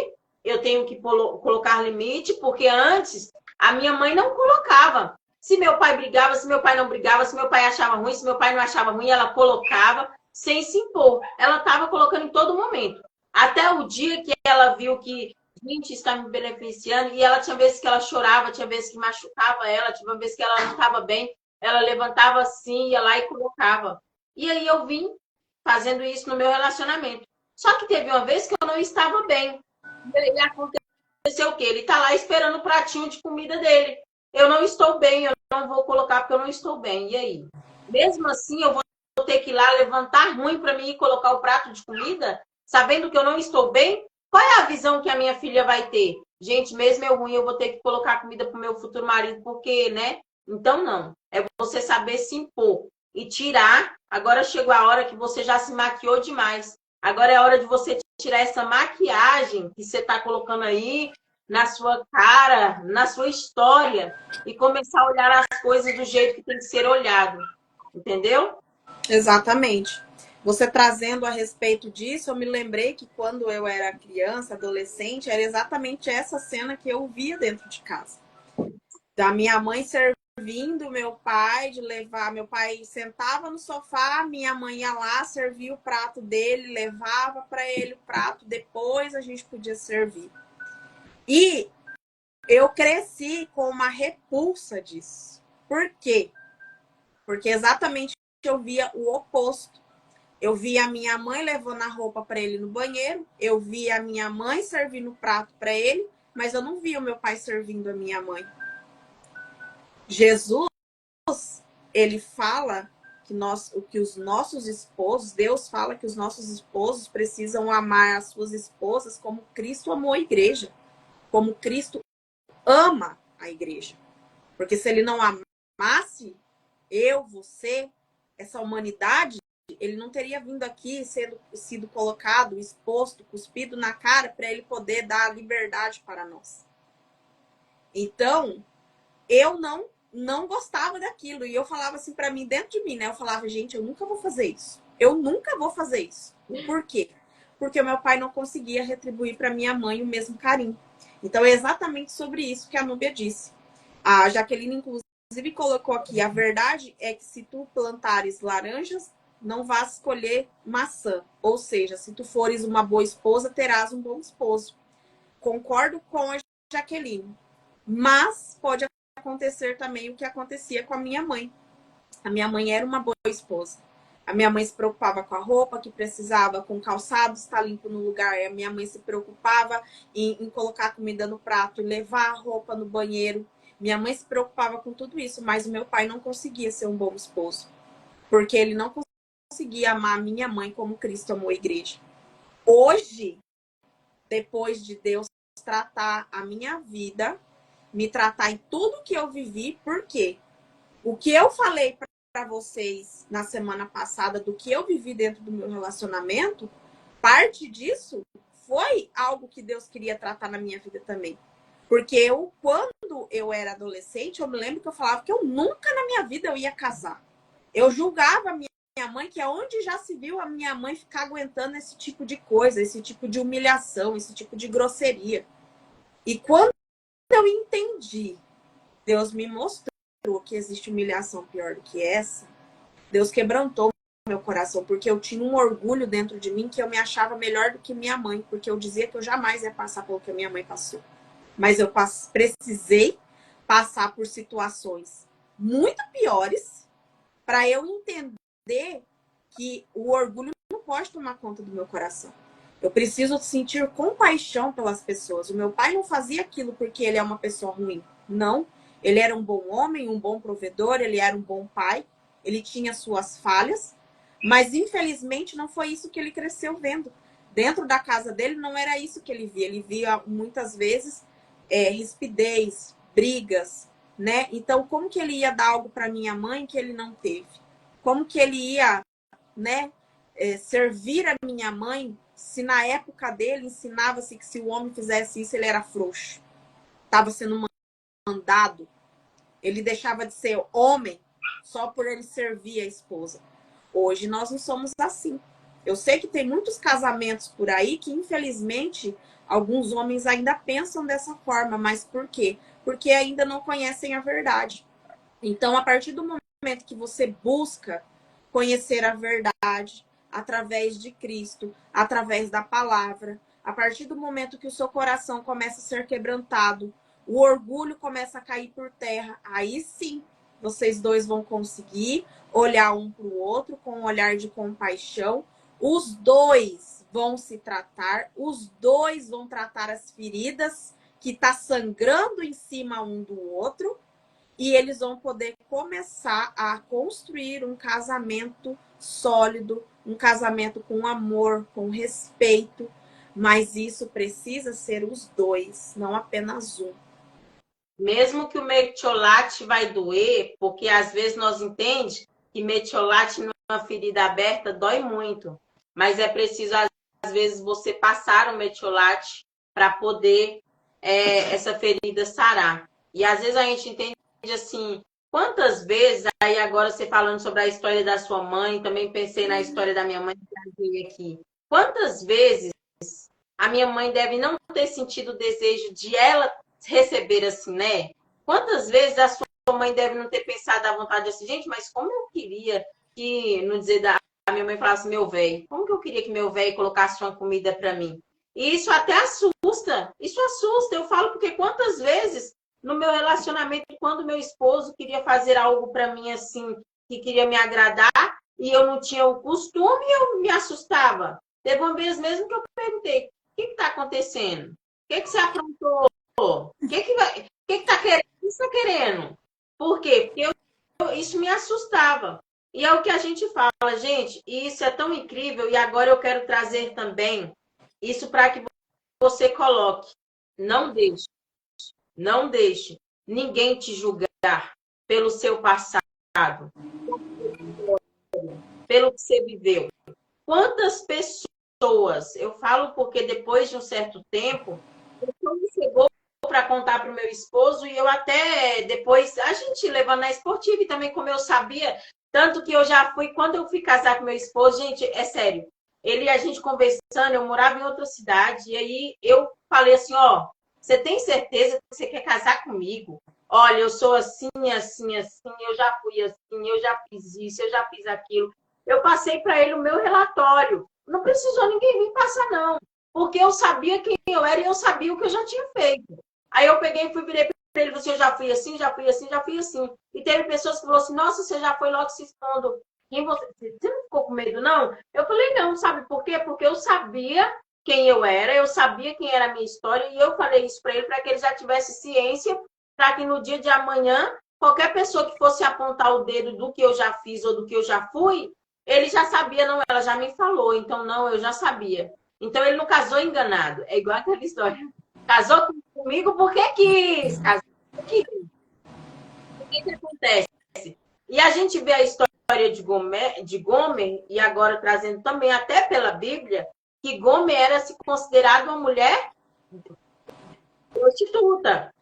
eu tenho que colocar limite, porque antes a minha mãe não colocava. Se meu pai brigava, se meu pai não brigava, se meu pai achava ruim, se meu pai não achava ruim, ela colocava sem se impor. Ela estava colocando em todo momento. Até o dia que ela viu que, gente, está me beneficiando, e ela tinha vezes que ela chorava, tinha vezes que machucava ela, tinha vezes que ela não estava bem, ela levantava assim, ia lá e colocava. E aí eu vim fazendo isso no meu relacionamento. Só que teve uma vez que eu não estava bem. E aconteceu o quê? Ele está lá esperando o pratinho de comida dele. Eu não estou bem, eu não vou colocar porque eu não estou bem. E aí? Mesmo assim, eu vou ter que ir lá levantar ruim para mim e colocar o prato de comida, sabendo que eu não estou bem? Qual é a visão que a minha filha vai ter? Gente, mesmo eu ruim, eu vou ter que colocar comida para o meu futuro marido, porque, né? Então, não. É você saber se impor e tirar. Agora chegou a hora que você já se maquiou demais. Agora é a hora de você tirar essa maquiagem que você está colocando aí na sua cara, na sua história, e começar a olhar as coisas do jeito que tem que ser olhado. Entendeu? Exatamente. Você trazendo a respeito disso, eu me lembrei que quando eu era criança, adolescente, era exatamente essa cena que eu via dentro de casa. Da minha mãe servindo meu pai, de levar. Meu pai sentava no sofá, minha mãe ia lá, servia o prato dele, levava para ele o prato, depois a gente podia servir. E eu cresci com uma repulsa disso. Por quê? Porque exatamente eu via o oposto. Eu via a minha mãe levando a roupa para ele no banheiro, eu via a minha mãe servindo o prato para ele, mas eu não via o meu pai servindo a minha mãe. Jesus, ele fala que os nossos esposos, Deus fala que os nossos esposos precisam amar as suas esposas como Cristo amou a igreja, como Cristo ama a igreja. Porque se ele não amasse eu, você, essa humanidade, ele não teria vindo aqui sido colocado, exposto, cuspido na cara para ele poder dar a liberdade para nós. Então, eu não gostava daquilo. E eu falava assim para mim, dentro de mim, né? Eu falava, gente, eu nunca vou fazer isso. Eu nunca vou fazer isso. Por quê? porque o meu pai não conseguia retribuir para minha mãe o mesmo carinho. Então é exatamente sobre isso que a Núbia disse. A Jaqueline, inclusive, colocou aqui: a verdade é que se tu plantares laranjas, não vás colher maçã. Ou seja, se tu fores uma boa esposa, terás um bom esposo. Concordo com a Jaqueline. Mas pode acontecer também o que acontecia com a minha mãe. A minha mãe era uma boa esposa. A minha mãe se preocupava com a roupa que precisava, com o calçado estar limpo no lugar. A minha mãe se preocupava em colocar comida no prato, levar a roupa no banheiro. Minha mãe se preocupava com tudo isso, mas o meu pai não conseguia ser um bom esposo, porque ele não conseguia amar a minha mãe como Cristo amou a igreja. Hoje, depois de Deus tratar a minha vida, me tratar em tudo que eu vivi, por quê? O que eu falei para vocês na semana passada do que eu vivi dentro do meu relacionamento, parte disso foi algo que Deus queria tratar na minha vida também. Porque quando eu era adolescente, eu me lembro que eu falava que eu nunca na minha vida eu ia casar. Eu julgava a minha mãe, que é onde já se viu a minha mãe ficar aguentando esse tipo de coisa, esse tipo de humilhação, esse tipo de grosseria. E quando eu entendi, Deus me mostrou que existe humilhação pior do que essa, Deus quebrantou meu coração, porque eu tinha um orgulho dentro de mim que eu me achava melhor do que minha mãe, porque eu dizia que eu jamais ia passar pelo que a minha mãe passou. Mas eu precisei passar por situações muito piores para eu entender que o orgulho não pode tomar conta do meu coração. Eu preciso sentir compaixão pelas pessoas. O meu pai não fazia aquilo porque ele é uma pessoa ruim. Não. Ele era um bom homem, um bom provedor, ele era um bom pai. Ele tinha suas falhas, mas infelizmente não foi isso que ele cresceu vendo. Dentro da casa dele não era isso que ele via. Ele via muitas vezes rispidez, brigas, né? Então, como que ele ia dar algo para minha mãe que ele não teve? Como que ele ia, né, servir a minha mãe se na época dele ensinava-se que se o homem fizesse isso, ele era frouxo? Estava sendo mandado. Ele deixava de ser homem só por ele servir a esposa. Hoje nós não somos assim. Eu sei que tem muitos casamentos por aí que, infelizmente, alguns homens ainda pensam dessa forma. Mas por quê? Porque ainda não conhecem a verdade. Então, a partir do momento que você busca conhecer a verdade através de Cristo, através da palavra, a partir do momento que o seu coração começa a ser quebrantado, o orgulho começa a cair por terra, aí sim, vocês dois vão conseguir olhar um para o outro com um olhar de compaixão. Os dois vão se tratar, os dois vão tratar as feridas que está sangrando em cima um do outro, e eles vão poder começar a construir um casamento sólido, um casamento com amor, com respeito, mas isso precisa ser os dois, não apenas um. Mesmo que o metiolate vai doer, porque às vezes nós entendemos que metiolate numa ferida aberta dói muito, mas é preciso às vezes você passar o metiolate para poder essa ferida sarar. E às vezes a gente entende assim, quantas vezes, aí agora você falando sobre a história da sua mãe, também pensei na história da minha mãe aqui. Quantas vezes a minha mãe deve não ter sentido o desejo de ela receber assim, né? Quantas vezes a sua mãe deve não ter pensado à vontade assim, gente, mas como eu queria que, no dizer da a minha mãe falasse, meu velho, como que eu queria que meu velho colocasse uma comida para mim? E isso até assusta, isso assusta. Eu falo porque quantas vezes no meu relacionamento, quando meu esposo queria fazer algo para mim assim, que queria me agradar, e eu não tinha o costume, eu me assustava. Teve uma vez mesmo que eu perguntei, o que está acontecendo? O que você aprontou? O que tá querendo? O que você está querendo? Por quê? Porque isso me assustava. E é o que a gente fala, gente, e isso é tão incrível, e agora eu quero trazer também isso para que você coloque. Não deixe ninguém te julgar pelo seu passado, pelo que você viveu. Quantas pessoas, eu falo porque depois de um certo tempo, quando chegou para contar para o meu esposo, e eu até depois, a gente levando na esportiva, e também como eu sabia, tanto que eu já fui, quando eu fui casar com meu esposo, gente, é sério, a gente conversando, eu morava em outra cidade, e aí eu falei assim, ó, você tem certeza que você quer casar comigo? Olha, eu sou assim, assim, assim, eu já fui assim, eu já fiz isso, eu já fiz aquilo. Eu passei para ele o meu relatório. Não precisou ninguém vir passar, não. Porque eu sabia quem eu era e eu sabia o que eu já tinha feito. Aí eu peguei e fui virei para ele, você, eu já fui assim, já fui assim, já fui assim. E teve pessoas que falaram assim, nossa, você já foi logo se expondo. Quem você não ficou com medo, não? Eu falei, não, sabe por quê? Porque eu sabia quem eu era, eu sabia quem era a minha história, e eu falei isso para ele para que ele já tivesse ciência, para que no dia de amanhã, qualquer pessoa que fosse apontar o dedo do que eu já fiz ou do que eu já fui, ele já sabia, não, ela já me falou, então não, eu já sabia. Então ele não casou enganado, é igual aquela história. Casou comigo porque quis, casou porque quis. O que acontece? E a gente vê a história de Gomer, e agora trazendo também até pela Bíblia, que Gomer era se considerada uma mulher prostituta.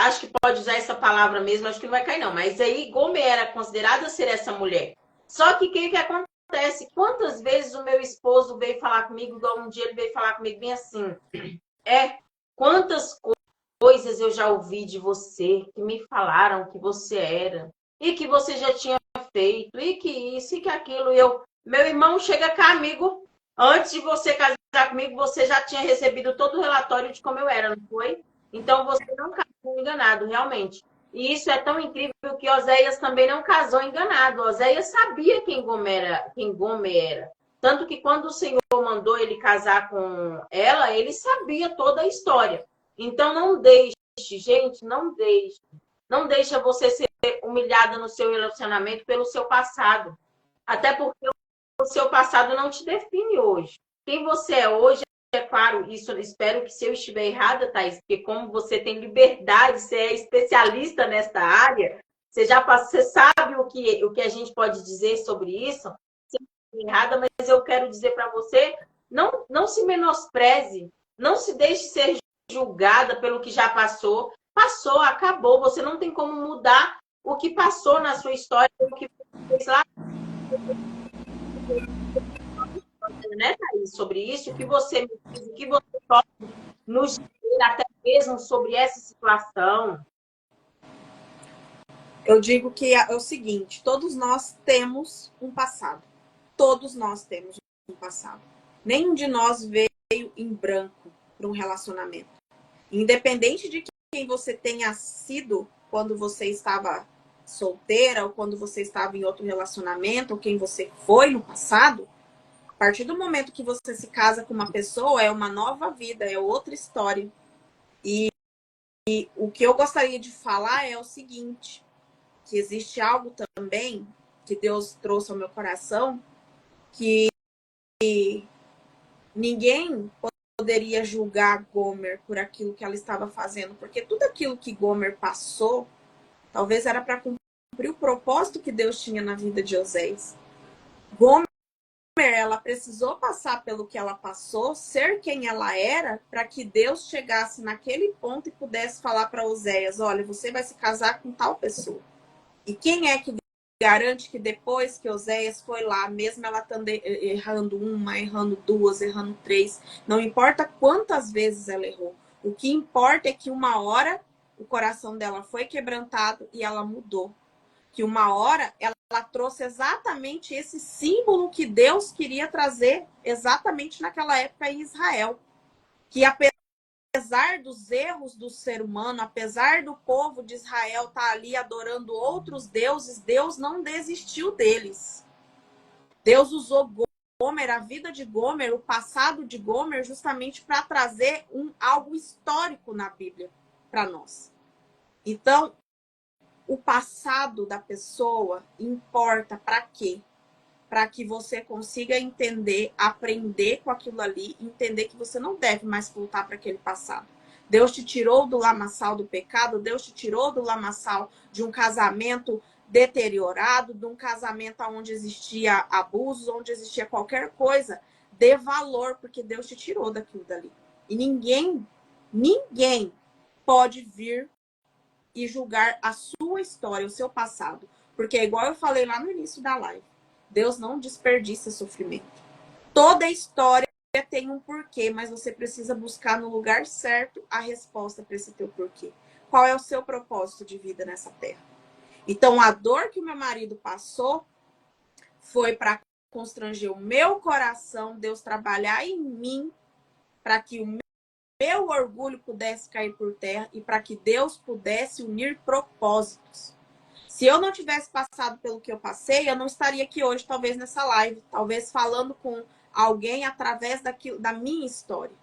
Acho que pode usar essa palavra mesmo, acho que não vai cair não, mas aí Gomer era considerada ser essa mulher. Só que o que acontece? Quantas vezes o meu esposo veio falar comigo, igual um dia ele veio falar comigo bem assim, quantas coisas eu já ouvi de você, que me falaram que você era, e que você já tinha feito, e que isso, e que aquilo. Meu irmão, chega cá, amigo. Antes de você casar comigo, você já tinha recebido todo o relatório de como eu era, não foi? Então você não casou enganado, realmente. E isso é tão incrível que Oséias também não casou enganado. Oséias sabia quem Gomer era. Tanto que quando o Senhor mandou ele casar com ela, ele sabia toda a história. Então não deixe, gente, não deixe. Não deixa você ser humilhada no seu relacionamento pelo seu passado. Até porque o seu passado não te define hoje. Quem você é hoje, é claro, isso eu espero que se eu estiver errada, Thaís, porque como você tem liberdade, você é especialista nesta área, você sabe o que a gente pode dizer sobre isso. Se eu estiver errada, mas eu quero dizer para você, não se menospreze, não se deixe ser julgada pelo que já passou. Passou, acabou. Você não tem como mudar o que passou na sua história, o que fez lá, né, Thaís, sobre isso, o que você me diz, o que você pode nos dizer até mesmo sobre essa situação. Eu digo que é o seguinte, todos nós temos um passado. Todos nós temos um passado. Nenhum de nós veio em branco para um relacionamento. Independente de quem você tenha sido quando você estava solteira ou quando você estava em outro relacionamento ou quem você foi no passado, a partir do momento que você se casa com uma pessoa, é uma nova vida, é outra história. E o que eu gostaria de falar é o seguinte, que existe algo também que Deus trouxe ao meu coração, que ninguém poderia julgar Gomer por aquilo que ela estava fazendo, porque tudo aquilo que Gomer passou, talvez era para cumprir o propósito que Deus tinha na vida de Oséias. Gomer, ela precisou passar pelo que ela passou, ser quem ela era, para que Deus chegasse naquele ponto e pudesse falar para Oséias, olha, você vai se casar com tal pessoa. E quem é que garante que depois que Oséias foi lá, mesmo ela estando errando uma, errando duas, errando três, não importa quantas vezes ela errou, o que importa é que uma hora o coração dela foi quebrantado e ela mudou. Que uma hora ela trouxe exatamente esse símbolo que Deus queria trazer exatamente naquela época em Israel. Que apesar dos erros do ser humano, apesar do povo de Israel estar ali adorando outros deuses, Deus não desistiu deles. Deus usou Gomer, a vida de Gomer, o passado de Gomer, justamente para trazer algo histórico na Bíblia para nós. Então, o passado da pessoa importa para quê? Para que você consiga entender, aprender com aquilo ali, entender que você não deve mais voltar para aquele passado. Deus te tirou do lamaçal do pecado, Deus te tirou do lamaçal de um casamento deteriorado, de um casamento onde existia abusos, onde existia qualquer coisa. Dê valor, porque Deus te tirou daquilo dali. E ninguém pode vir e julgar a sua história, o seu passado. Porque é igual eu falei lá no início da live. Deus não desperdiça sofrimento. Toda história tem um porquê, mas você precisa buscar no lugar certo a resposta para esse teu porquê. Qual é o seu propósito de vida nessa terra? Então, a dor que o meu marido passou foi para constranger o meu coração, Deus trabalhar em mim, para que o meu orgulho pudesse cair por terra e para que Deus pudesse unir propósitos. Se eu não tivesse passado pelo que eu passei, eu não estaria aqui hoje, talvez nessa live, talvez falando com alguém através da minha história.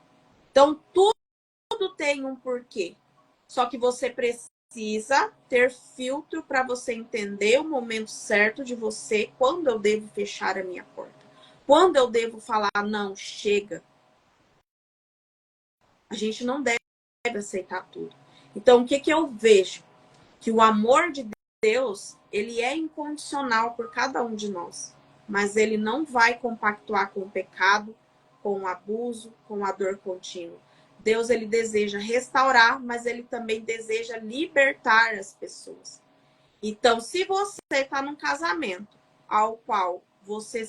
Então, tudo tem um porquê. Só que você precisa ter filtro para você entender o momento certo de você, quando eu devo fechar a minha porta. Quando eu devo falar, não, chega. A gente não deve aceitar tudo. Então, o que eu vejo? Que o amor de Deus, ele é incondicional por cada um de nós. Mas ele não vai compactuar com o pecado, com o abuso, com a dor contínua. Deus, ele deseja restaurar, mas ele também deseja libertar as pessoas. Então, se você está num casamento ao qual você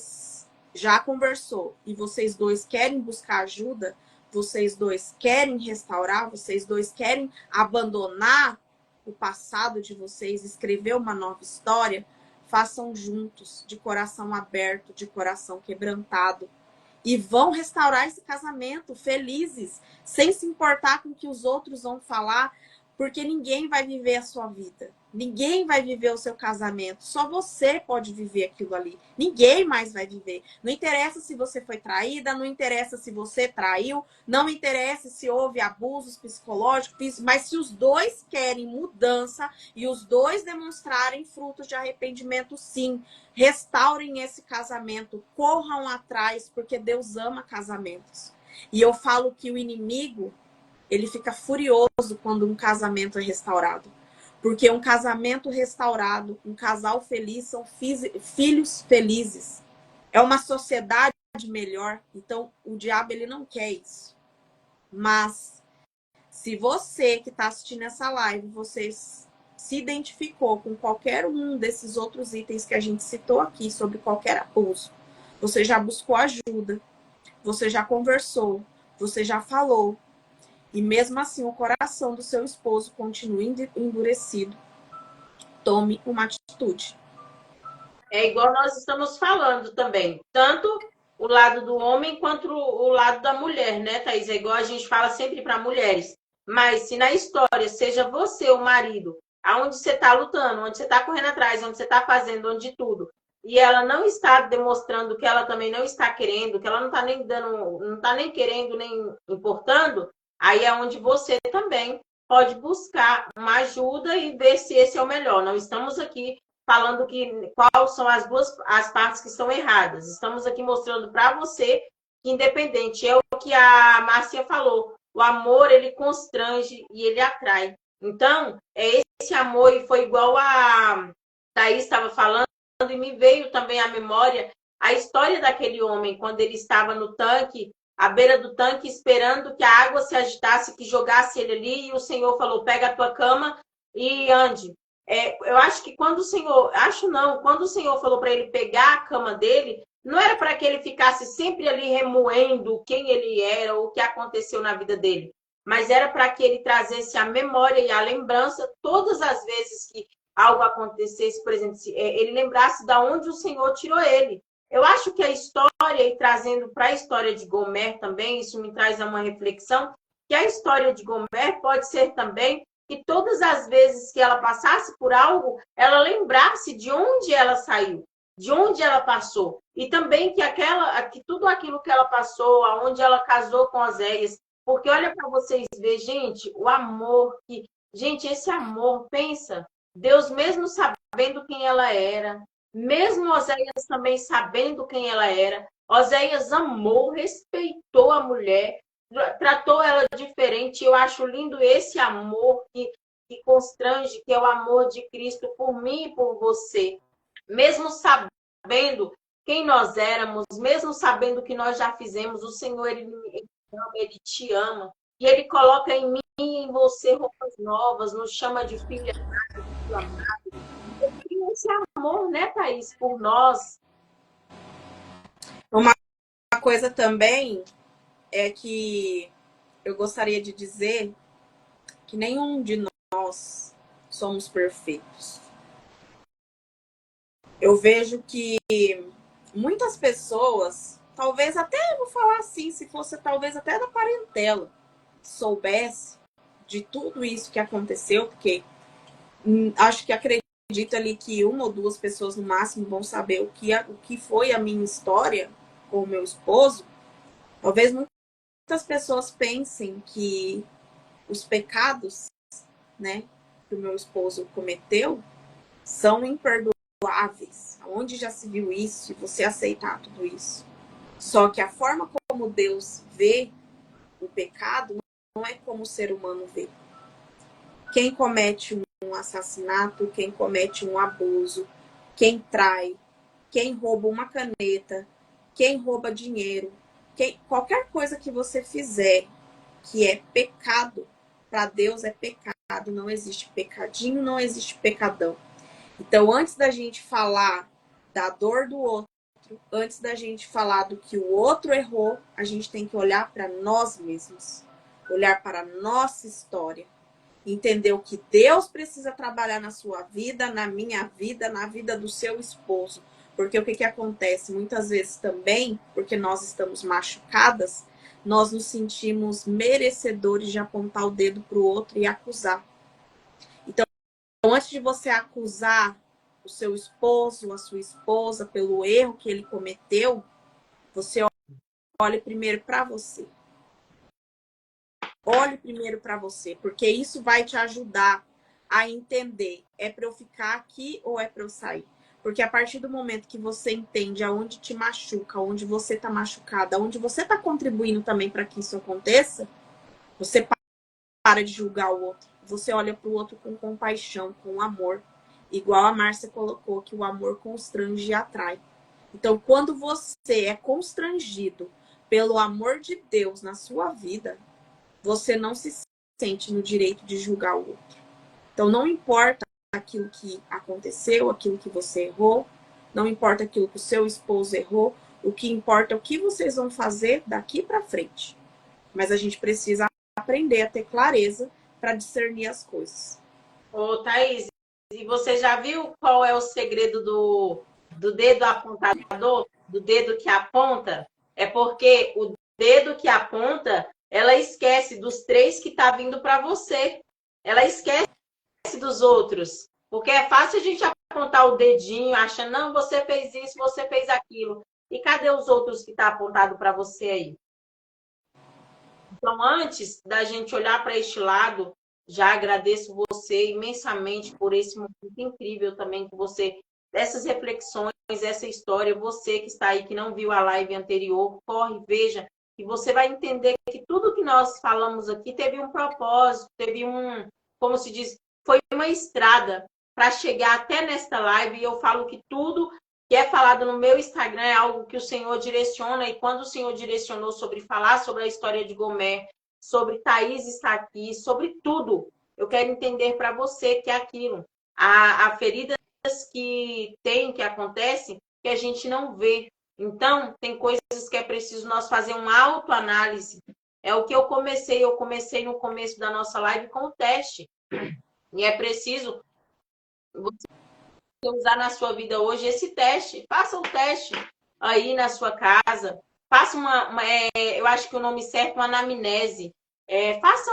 já conversou e vocês dois querem buscar ajuda, vocês dois querem restaurar, vocês dois querem abandonar o passado de vocês, escrever uma nova história, façam juntos, de coração aberto, de coração quebrantado. E vão restaurar esse casamento felizes, sem se importar com o que os outros vão falar, porque ninguém vai viver a sua vida. Ninguém vai viver o seu casamento. Só você pode viver aquilo ali. Ninguém mais vai viver. Não interessa se você foi traída, não interessa se você traiu, não interessa se houve abusos psicológicos, mas se os dois querem mudança e os dois demonstrarem frutos de arrependimento, sim, restaurem esse casamento, corram atrás, porque Deus ama casamentos. E eu falo que o inimigo, ele fica furioso quando um casamento é restaurado. Porque um casamento restaurado, um casal feliz, são filhos felizes. É uma sociedade melhor. Então, o diabo, ele não quer isso. Mas, se você que está assistindo essa live, você se identificou com qualquer um desses outros itens que a gente citou aqui, sobre qualquer abuso, você já buscou ajuda, você já conversou, você já falou, e mesmo assim o coração do seu esposo continua endurecido, tome uma atitude. É igual nós estamos falando também, tanto o lado do homem quanto o lado da mulher, né, Thaís? É igual a gente fala sempre para mulheres. Mas se na história seja você o marido, aonde você está lutando, onde você está correndo atrás, onde você está fazendo, onde tudo, e ela não está demonstrando que ela também não está querendo, que ela não está nem dando, não está nem querendo, nem importando, aí é onde você também pode buscar uma ajuda e ver se esse é o melhor. Não estamos aqui falando que quais são as partes que estão erradas. Estamos aqui mostrando para você que independente, é o que a Márcia falou, o amor ele constrange e ele atrai. Então, é esse amor, e foi igual a Thaís estava falando, e me veio também à memória a história daquele homem, quando ele estava no tanque, à beira do tanque, esperando que a água se agitasse, que jogasse ele ali, e o Senhor falou, pega a tua cama e ande. Eu acho que quando o Senhor, quando o Senhor falou para ele pegar a cama dele, não era para que ele ficasse sempre ali remoendo quem ele era ou o que aconteceu na vida dele, mas era para que ele trazesse a memória e a lembrança todas as vezes que algo acontecesse, por exemplo, se ele lembrasse de onde o Senhor tirou ele. Eu acho que a história, e trazendo para a história de Gomer também, isso me traz a uma reflexão, que a história de Gomer pode ser também que todas as vezes que ela passasse por algo, ela lembrasse de onde ela saiu, de onde ela passou. E também que tudo aquilo que ela passou, aonde ela casou com Oséias, porque olha para vocês ver, gente, o amor gente, esse amor, pensa, Deus mesmo sabendo quem ela era, mesmo Oséias também sabendo quem ela era, Oséias amou, respeitou a mulher, tratou ela diferente. Eu acho lindo esse amor que constrange, que é o amor de Cristo por mim e por você. Mesmo sabendo quem nós éramos, mesmo sabendo que nós já fizemos, o Senhor, ele te ama. E ele coloca em mim e em você roupas novas, nos chama de filha amada, de filho amado. Esse amor, né, Thaís, por nós. Uma coisa também é que eu gostaria de dizer que nenhum de nós somos perfeitos. Eu vejo que muitas pessoas, talvez até, vou falar assim, se fosse talvez até da parentela, soubesse de tudo isso que aconteceu, porque acho que acredito ali que uma ou duas pessoas no máximo vão saber o que foi a minha história com o meu esposo. Talvez muitas pessoas pensem que os pecados, né, que o meu esposo cometeu são imperdoáveis. Onde já se viu isso e você aceitar tudo isso? Só que a forma como Deus vê o pecado não é como o ser humano vê. Quem comete um assassinato, quem comete um abuso, quem trai, quem rouba uma caneta, quem rouba dinheiro, qualquer coisa que você fizer que é pecado, para Deus é pecado, não existe pecadinho, não existe pecadão. Então, antes da gente falar da dor do outro, antes da gente falar do que o outro errou, a gente tem que olhar para nós mesmos, olhar para a nossa história, entender o que Deus precisa trabalhar na sua vida, na minha vida, na vida do seu esposo. Porque o que acontece? Muitas vezes também, porque nós estamos machucadas, nós nos sentimos merecedores de apontar o dedo para o outro e acusar. Então, antes de você acusar o seu esposo, a sua esposa, pelo erro que ele cometeu, você olhe primeiro para você. Olhe primeiro para você, porque isso vai te ajudar a entender, é para eu ficar aqui ou é para eu sair? Porque a partir do momento que você entende aonde te machuca, onde você está machucada, onde você está contribuindo também para que isso aconteça, você para de julgar o outro. Você olha para o outro com compaixão, com amor. Igual a Márcia colocou, que o amor constrange e atrai. Então, quando você é constrangido pelo amor de Deus na sua vida, você não se sente no direito de julgar o outro. Então, não importa aquilo que aconteceu, aquilo que você errou, não importa aquilo que o seu esposo errou, o que importa é o que vocês vão fazer daqui para frente. Mas a gente precisa aprender a ter clareza para discernir as coisas. Ô, Thaís, e você já viu qual é o segredo do dedo apontador, do dedo que aponta? É porque o dedo que aponta, ela esquece dos 3 que tá vindo para você. Ela esquece dos outros. Porque é fácil a gente apontar o dedinho, achando, não, você fez isso, você fez aquilo. E cadê os outros que tá apontado para você aí? Então, antes da gente olhar para este lado, já agradeço você imensamente por esse momento incrível também que você, essas reflexões, essa história, você que está aí, que não viu a live anterior, corre, veja, e você vai entender que tudo que nós falamos aqui teve um propósito, teve como se diz, foi uma estrada para chegar até nesta live, e eu falo que tudo que é falado no meu Instagram é algo que o Senhor direciona, e quando o Senhor direcionou sobre falar sobre a história de Gomer, sobre Thaís estar aqui, sobre tudo, eu quero entender para você que é aquilo. A feridas que acontecem, que a gente não vê. Então, tem coisas que é preciso nós fazer uma autoanálise. É o que eu comecei no começo da nossa live com o teste. E é preciso você usar na sua vida hoje esse teste. Faça o teste aí na sua casa. Faça eu acho que o nome certo é uma anamnese. Faça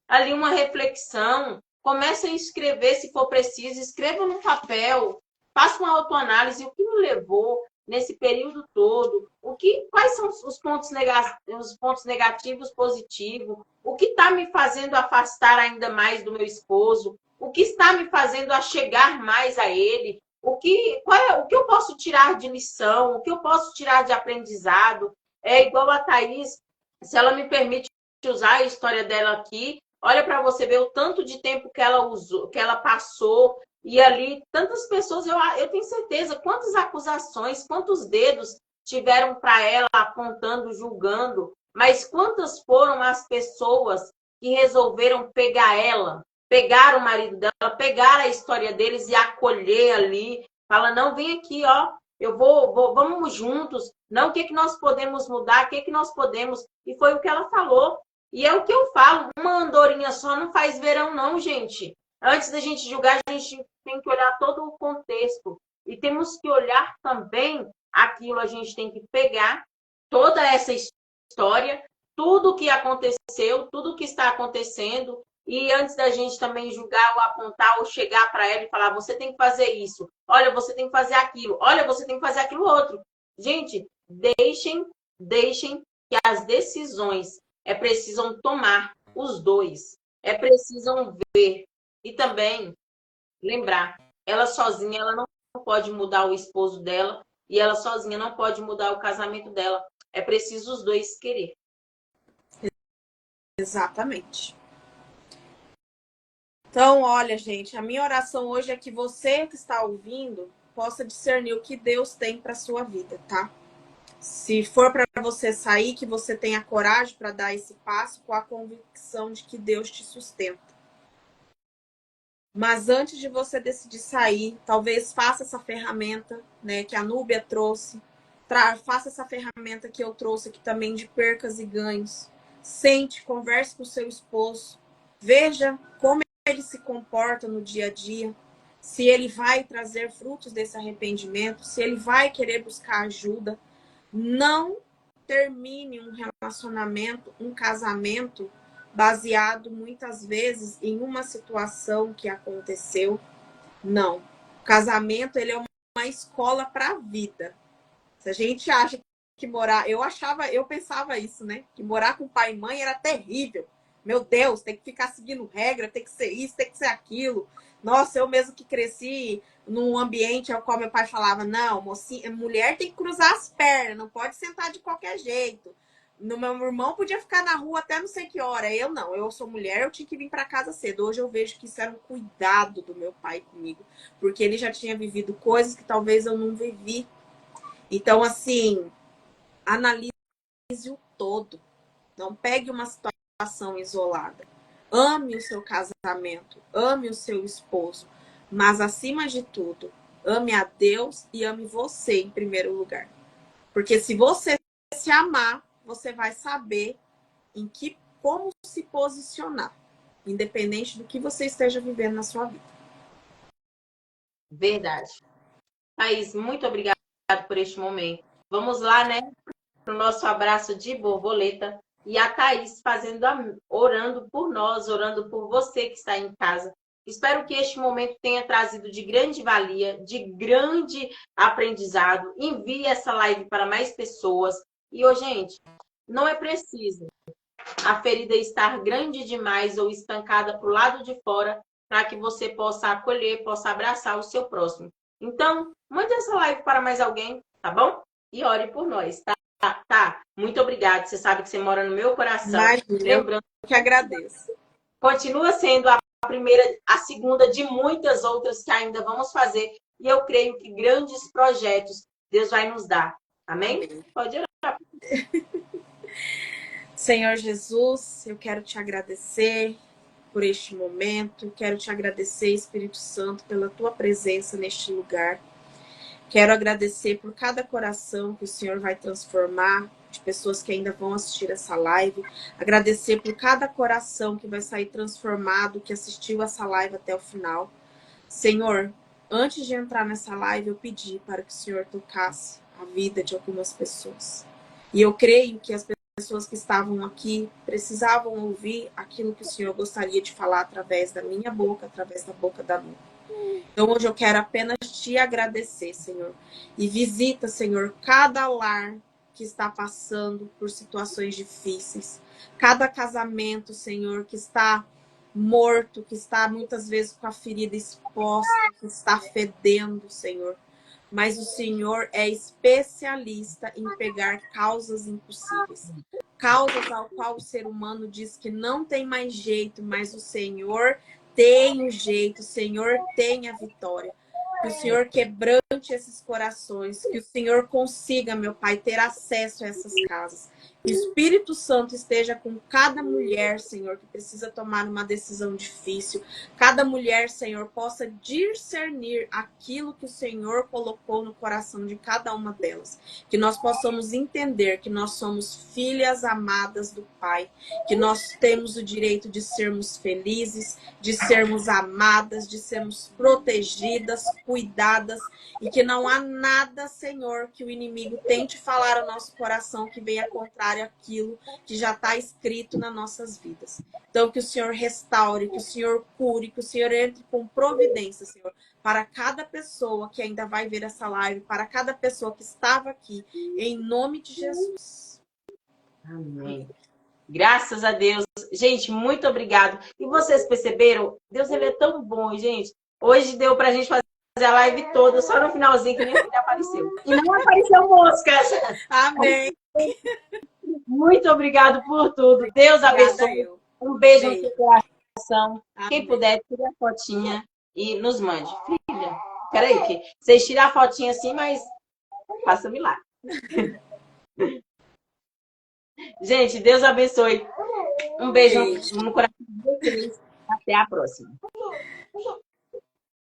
ali uma reflexão. Comece a escrever se for preciso. Escreva no papel. Faça uma autoanálise. O que me levou nesse período todo? Quais são os pontos negativos, positivos? O que está me fazendo afastar ainda mais do meu esposo? O que está me fazendo a chegar mais a ele? O que eu posso tirar de lição? O que eu posso tirar de aprendizado? É igual a Thaís, se ela me permite usar a história dela aqui, olha para você ver o tanto de tempo que ela usou, que ela passou, e ali tantas pessoas, eu tenho certeza, quantas acusações, quantos dedos tiveram para ela apontando, julgando, mas quantas foram as pessoas que resolveram pegar ela, pegar o marido dela, pegar a história deles e acolher ali. Fala, não, vem aqui, ó. vamos juntos. Não, o que que nós podemos mudar, o que que nós podemos... E foi o que ela falou. E é o que eu falo, uma andorinha só não faz verão não, gente. Antes da gente julgar, a gente tem que olhar todo o contexto. E temos que olhar também aquilo, a gente tem que pegar toda essa história, tudo que aconteceu, tudo que está acontecendo, e antes da gente também julgar ou apontar ou chegar para ela e falar, você tem que fazer isso, olha, você tem que fazer aquilo, olha, você tem que fazer aquilo outro. Gente, deixem que as decisões precisam tomar os dois, precisam ver. E também lembrar, ela sozinha, ela não pode mudar o esposo dela, e ela sozinha não pode mudar o casamento dela. É preciso os dois querer. Exatamente. Então, olha, gente, a minha oração hoje é que você que está ouvindo possa discernir o que Deus tem para sua vida, tá? Se for para você sair, que você tenha coragem para dar esse passo com a convicção de que Deus te sustenta. Mas antes de você decidir sair, talvez faça essa ferramenta, né, que a Núbia trouxe. Faça essa ferramenta que eu trouxe aqui também de percas e ganhos. Sente, converse com o seu esposo. Veja como ele se comporta no dia a dia. Se ele vai trazer frutos desse arrependimento. Se ele vai querer buscar ajuda. Não termine um relacionamento, um casamento baseado muitas vezes em uma situação que aconteceu. Não. O casamento, ele é uma escola para a vida. Se a gente acha que morar... Eu pensava isso, né? Que morar com pai e mãe era terrível. Meu Deus, tem que ficar seguindo regra, tem que ser isso, tem que ser aquilo. Nossa, eu mesmo que cresci num ambiente ao qual meu pai falava, não, mocinha, mulher tem que cruzar as pernas, não pode sentar de qualquer jeito. No meu irmão podia ficar na rua até não sei que hora. Eu não, eu sou mulher, eu tinha que vir para casa cedo. Hoje eu vejo que isso era um cuidado do meu pai comigo, porque ele já tinha vivido coisas que talvez eu não vivi. Então, assim, analise o todo. Não pegue uma situação isolada. Ame o seu casamento, ame o seu esposo, mas acima de tudo, ame a Deus e ame você em primeiro lugar. Porque se você se amar, você vai saber como se posicionar, independente do que você esteja vivendo na sua vida. Verdade. Thaís, muito obrigada por este momento. Vamos lá, né? Para o nosso abraço de borboleta. E a Thaís orando por nós, orando por você que está em casa. Espero que este momento tenha trazido de grande valia, de grande aprendizado. Envie essa live para mais pessoas. E, gente, não é preciso a ferida estar grande demais ou estancada para o lado de fora para que você possa acolher, possa abraçar o seu próximo. Então, mande essa live para mais alguém, tá bom? E ore por nós, tá? Tá, muito obrigada. Você sabe que você mora no meu coração. Imagina, lembrando que agradeço. Continua sendo a primeira, a segunda de muitas outras que ainda vamos fazer. E eu creio que grandes projetos Deus vai nos dar. Amém? Amém. Pode orar. Senhor Jesus, eu quero te agradecer por este momento. Quero te agradecer, Espírito Santo, pela tua presença neste lugar. Quero agradecer por cada coração que o Senhor vai transformar, de pessoas que ainda vão assistir essa live. Agradecer por cada coração que vai sair transformado, que assistiu essa live até o final. Senhor, antes de entrar nessa live, eu pedi para que o Senhor tocasse a vida de algumas pessoas. E eu creio que as pessoas que estavam aqui precisavam ouvir aquilo que o Senhor gostaria de falar através da minha boca, através da boca da Núbia. Então, hoje eu quero apenas te agradecer, Senhor. E visita, Senhor, cada lar que está passando por situações difíceis. Cada casamento, Senhor, que está morto, que está muitas vezes com a ferida exposta, que está fedendo, Senhor. Mas o Senhor é especialista em pegar causas impossíveis. Causas ao qual o ser humano diz que não tem mais jeito, mas o Senhor tem o jeito, o Senhor tem a vitória. Que o Senhor quebrante quebrante esses corações, que o Senhor consiga, meu Pai, ter acesso a essas casas. Que o Espírito Santo esteja com cada mulher, Senhor, que precisa tomar uma decisão difícil. Cada mulher, Senhor, possa discernir aquilo que o Senhor colocou no coração de cada uma delas. Que nós possamos entender que nós somos filhas amadas do Pai, que nós temos o direito de sermos felizes, de sermos amadas, de sermos protegidas, cuidadas, e que não há nada, Senhor, que o inimigo tente falar ao nosso coração que venha contrário àquilo que já está escrito nas nossas vidas. Então, que o Senhor restaure, que o Senhor cure, que o Senhor entre com providência, Senhor, para cada pessoa que ainda vai ver essa live, para cada pessoa que estava aqui, em nome de Jesus. Amém. Graças a Deus. Gente, muito obrigado. E vocês perceberam? Deus, ele é tão bom, gente. Hoje deu pra gente fazer a live toda, só no finalzinho que nem ele apareceu. E não apareceu moscas. Amém. Muito obrigado por tudo. Deus abençoe. Um beijo no seu coração. Amém. Quem puder, tire a fotinha e nos mande. Filha, peraí, que vocês tiram a fotinha assim, mas faça milagre. Gente, Deus abençoe. Um beijo no coração de vocês. Até a próxima.